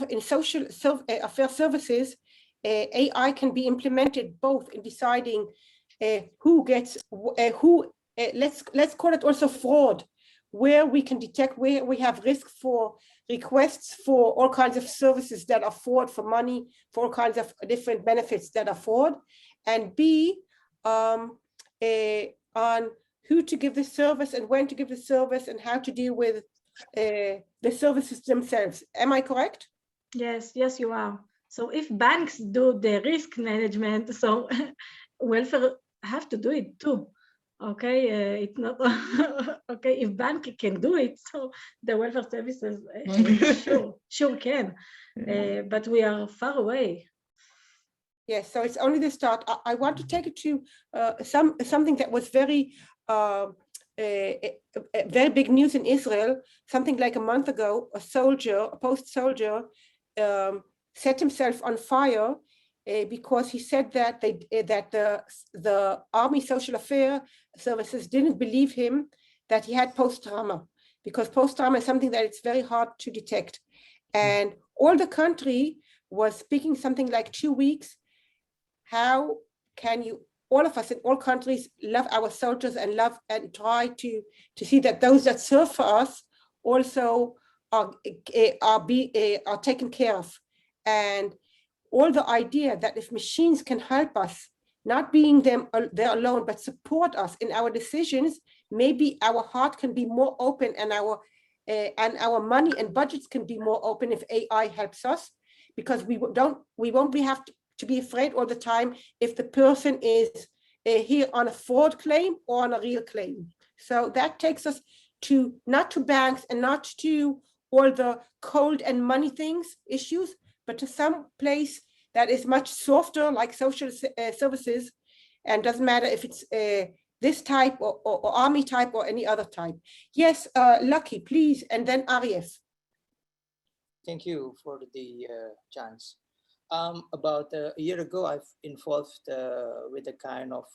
affair services, AI can be implemented both in deciding who gets let's call it also fraud, where we can detect where we have risk for requests for all kinds of services that are fraud, for money, for all kinds of different benefits that are fraud, and B, on who to give the service and when to give the service and how to deal with the services themselves. Am I correct? Yes, you are. So if banks do the risk management, so welfare have to do it too. Okay, it's not okay if bank can do it, so the welfare services sure can, but we are far away. Yes, so it's only the start. I want to take it to something that was very big news in Israel. Something like a month ago, a post soldier, set himself on fire because he said that the Army Social Affairs Services didn't believe him that he had post-trauma, because post-trauma is something that it's very hard to detect. And all the country was speaking something like 2 weeks. How can all of us in all countries love our soldiers and try to see that those that serve for us also are taken care of. And all the idea that if machines can help us, not being there alone, but support us in our decisions, maybe our heart can be more open and our money and budgets can be more open if AI helps us, because we won't have to be afraid all the time if the person is here on a fraud claim or on a real claim. So that takes us not to banks and not to all the cold and money issues, but to some place that is much softer, like social services, and doesn't matter if it's this type or army type or any other type. Yes, Lucky, please, and then Arief. Thank you for the chance. About a year ago, I've involved with a kind of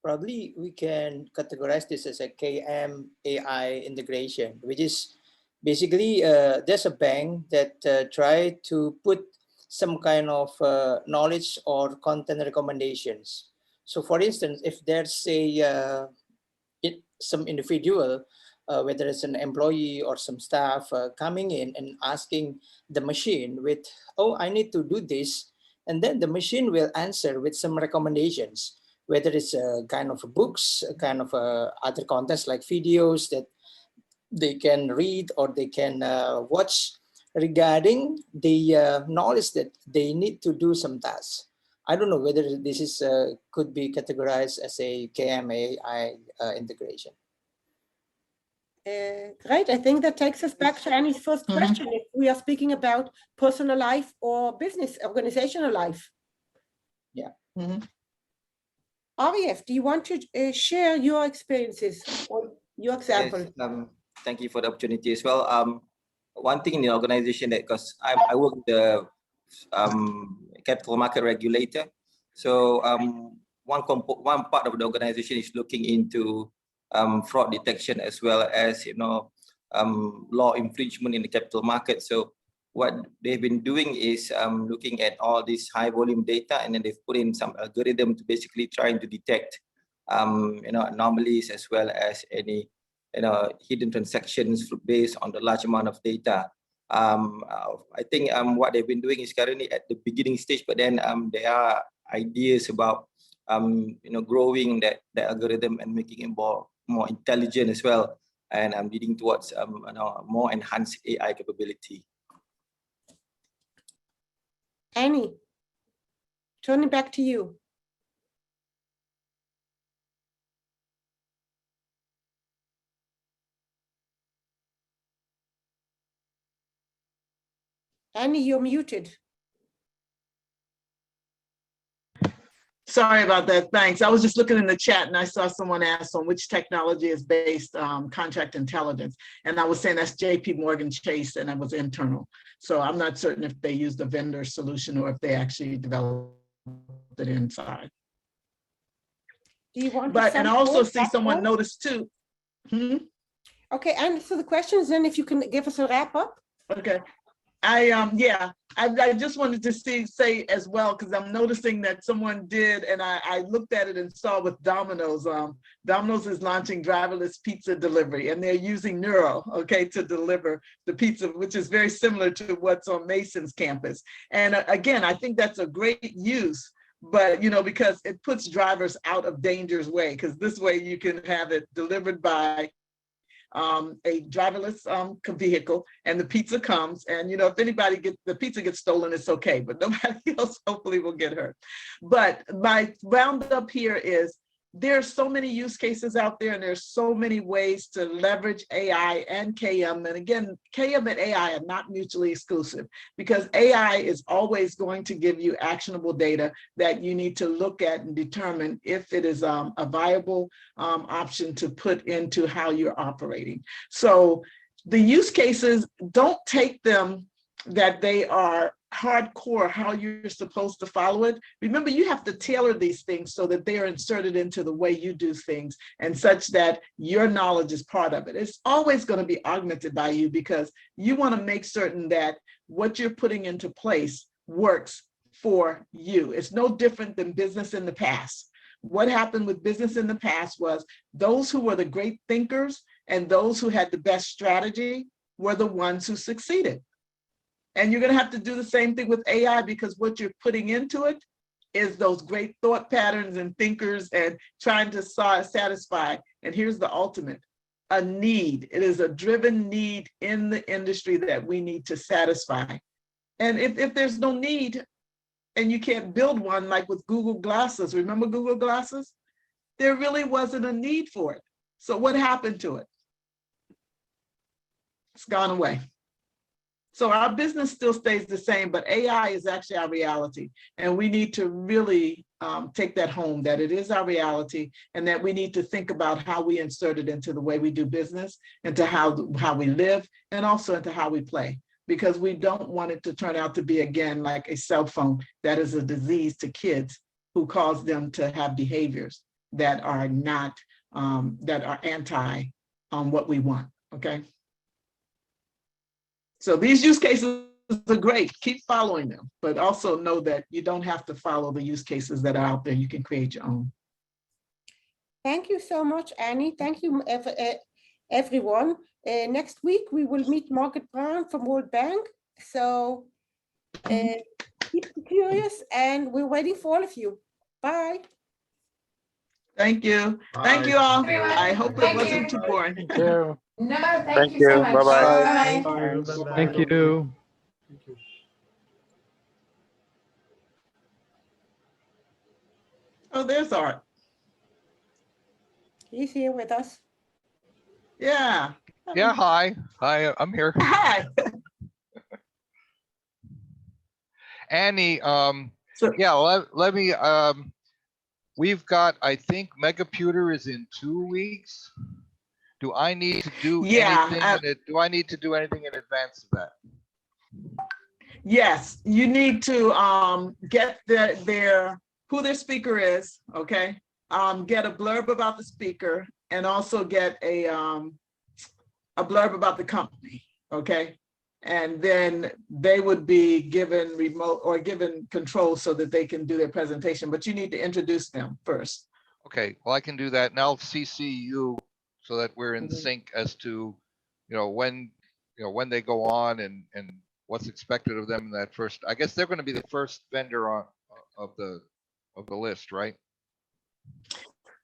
probably we can categorize this as a KM AI integration, which is basically there's a bank that try to put some kind of knowledge or content recommendations. So for instance, if there's some individual, whether it's an employee or some staff coming in and asking the machine with, oh, I need to do this, and then the machine will answer with some recommendations, whether it's a kind of books, a kind of other contents like videos that they can read or they can watch regarding the knowledge that they need to do some tasks. I don't know whether this is could be categorized as a KMAI integration. Great. I think that takes us back to Annie's first question. If we are speaking about personal life or business, organizational life. Yeah. Arief, do you want to share your experiences or your example? Yes, thank you for the opportunity as well. One thing in the organization that, because I work with the capital market regulator. So one part of the organization is looking into fraud detection as well as law infringement in the capital market. So what they've been doing is looking at all this high volume data, and then they've put in some algorithm to basically trying to detect anomalies as well as any hidden transactions based on the large amount of data. I think what they've been doing is currently at the beginning stage, but then there are ideas about growing that algorithm and making it more intelligent as well, and leading towards more enhanced AI capability. Annie, turning back to you. Annie, you're muted. Sorry about that. Thanks. I was just looking in the chat and I saw someone ask on which technology is based contract intelligence. And I was saying that's JP Morgan Chase, and it was internal. So I'm not certain if they used a vendor solution or if they actually developed it inside. Do you want and I also see someone noticed too. Okay, and so the question is then if you can give us a wrap up. Okay. I just wanted to say as well, because I'm noticing that someone did, and I looked at it and saw with Domino's. Domino's is launching driverless pizza delivery, and they're using Neuro, to deliver the pizza, which is very similar to what's on Mason's campus. And again, I think that's a great use, but because it puts drivers out of danger's way, because this way you can have it delivered by a driverless vehicle, and the pizza comes, and if anybody the pizza gets stolen, it's okay, but nobody else hopefully will get hurt. But my roundup here is there's so many use cases out there, and there's so many ways to leverage AI and KM. And again, KM and AI are not mutually exclusive, because AI is always going to give you actionable data that you need to look at and determine if it is a viable option to put into how you're operating. So the use cases, don't take them that they are hardcore how you're supposed to follow it. Remember, you have to tailor these things so that they are inserted into the way you do things, and such that your knowledge is part of it. It's always going to be augmented by you, because you want to make certain that what you're putting into place works for you. It's no different than business in the past. What happened with business in the past was those who were the great thinkers and those who had the best strategy were the ones who succeeded. And you're going to have to do the same thing with AI, because what you're putting into it is those great thought patterns and thinkers, and trying to satisfy. And here's the ultimate, a need. It is a driven need in the industry that we need to satisfy. And if there's no need, and you can't build one, like with Google Glasses, remember Google Glasses? There really wasn't a need for it. So what happened to it? It's gone away. So our business still stays the same, but AI is actually our reality. And we need to really take that home, that it is our reality, and that we need to think about how we insert it into the way we do business, into how we live, and also into how we play. Because we don't want it to turn out to be, again, like a cell phone that is a disease to kids, who cause them to have behaviors. that are not, that are anti what we want, okay? So these use cases are great, keep following them, but also know that you don't have to follow the use cases that are out there. You can create your own. Thank you so much, Annie. Thank you, everyone. Next week, we will meet Margaret Brown from World Bank. So keep curious, and we're waiting for all of you. Bye. Thank you. Thank you all. I hope it wasn't too boring. Thank you. No, thank you so much. Bye-bye. Bye. Thank you. Oh, there's Art. He's here with us. Yeah. Yeah, hi. Hi, I'm here. Hi. Annie, So- yeah, let me, we've got, I think Megaputer is in 2 weeks. Do I need to do Yeah, anything do I need to do anything in advance of that? Yes, you need to get who their speaker is, okay? Get a blurb about the speaker and also get a blurb about the company, okay? And then they would be given remote or given control so that they can do their presentation, but you need to introduce them first. Okay, well, I can do that. And I'll CC you so that we're in sync as to, when they go on and what's expected of them in that first. I guess they're going to be the first vendor of the list, right?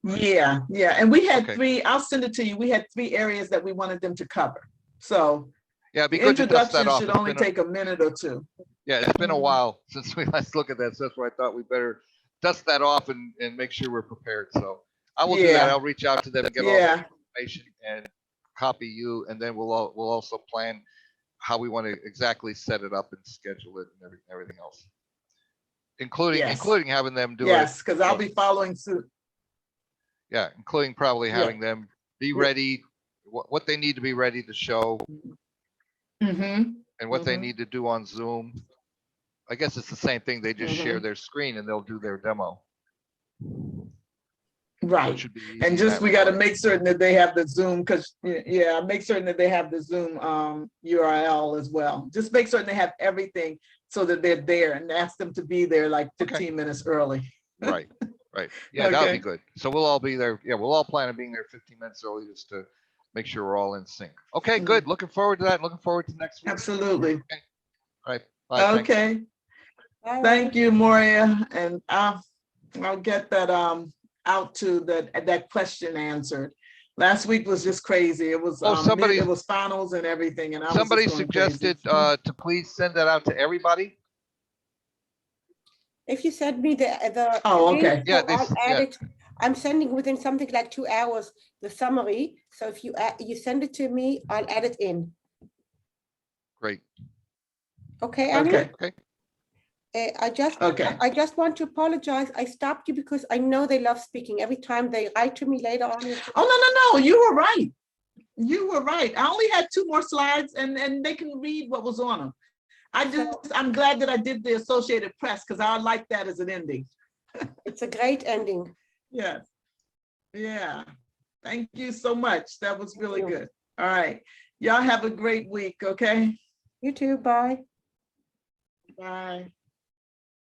Yeah, and we had Okay. 3, I'll send it to you. We had 3 areas that we wanted them to cover. So Yeah, it'd be the good to dust that introduction off. should It's only been a- take a minute or 2. Yeah, it's been a while since we last looked at that. So that's why I thought we better dust that off and make sure we're prepared. So I will do that. Yeah. I'll reach out to them and get all the Yeah, information and copy you, and then we'll also plan how we want to exactly set it up and schedule it and everything else, including Yes. having them do it. yes, because I'll be following suit. Yeah, including probably Yeah. having them be ready, what they need to be ready to show, Mm-hmm. and what they Mhm. need to do on Zoom. I guess it's the same thing. They just share their screen and they'll do their demo. So it Right. should be easy And in just, that we got to regard. make certain that they have the Zoom, because, yeah, make certain that they have the Zoom URL as well. Just make certain they have everything so that they're there, and ask them to be there like 15 minutes early. Right, right. Yeah, that would Okay. be good. So we'll all be there. Yeah, we'll all plan on being there 15 minutes early just to make sure we're all in sync. Okay, good. Looking forward to that. Looking forward to next week. Absolutely. All right. Bye. Thanks. Okay. Bye. Thank you, Moria. And I'll get that out to that question answered. Last week was just crazy. It was somebody- it was finals and everything, and I was just Somebody going crazy. suggested to please send that out to everybody. If you send me the Oh, link, okay. Yeah, so they I'll s- add yeah. it. I'm sending within something like 2 hours the summary. So if you send it to me, I'll add it in. Great. Okay, Annie? Okay. Okay. I Okay. just want to apologize. I stopped you because I know they love speaking. Every time they write to me later on. Oh, no, you were right. You were right. I only had 2 more slides, and they can read what was on them. I'm glad that I did the Associated Press, because I like that as an ending. It's a great ending. Yes. Yeah. Thank you so much. That was really you. good. All right. Y'all have a great week, okay? You too. Bye. Bye.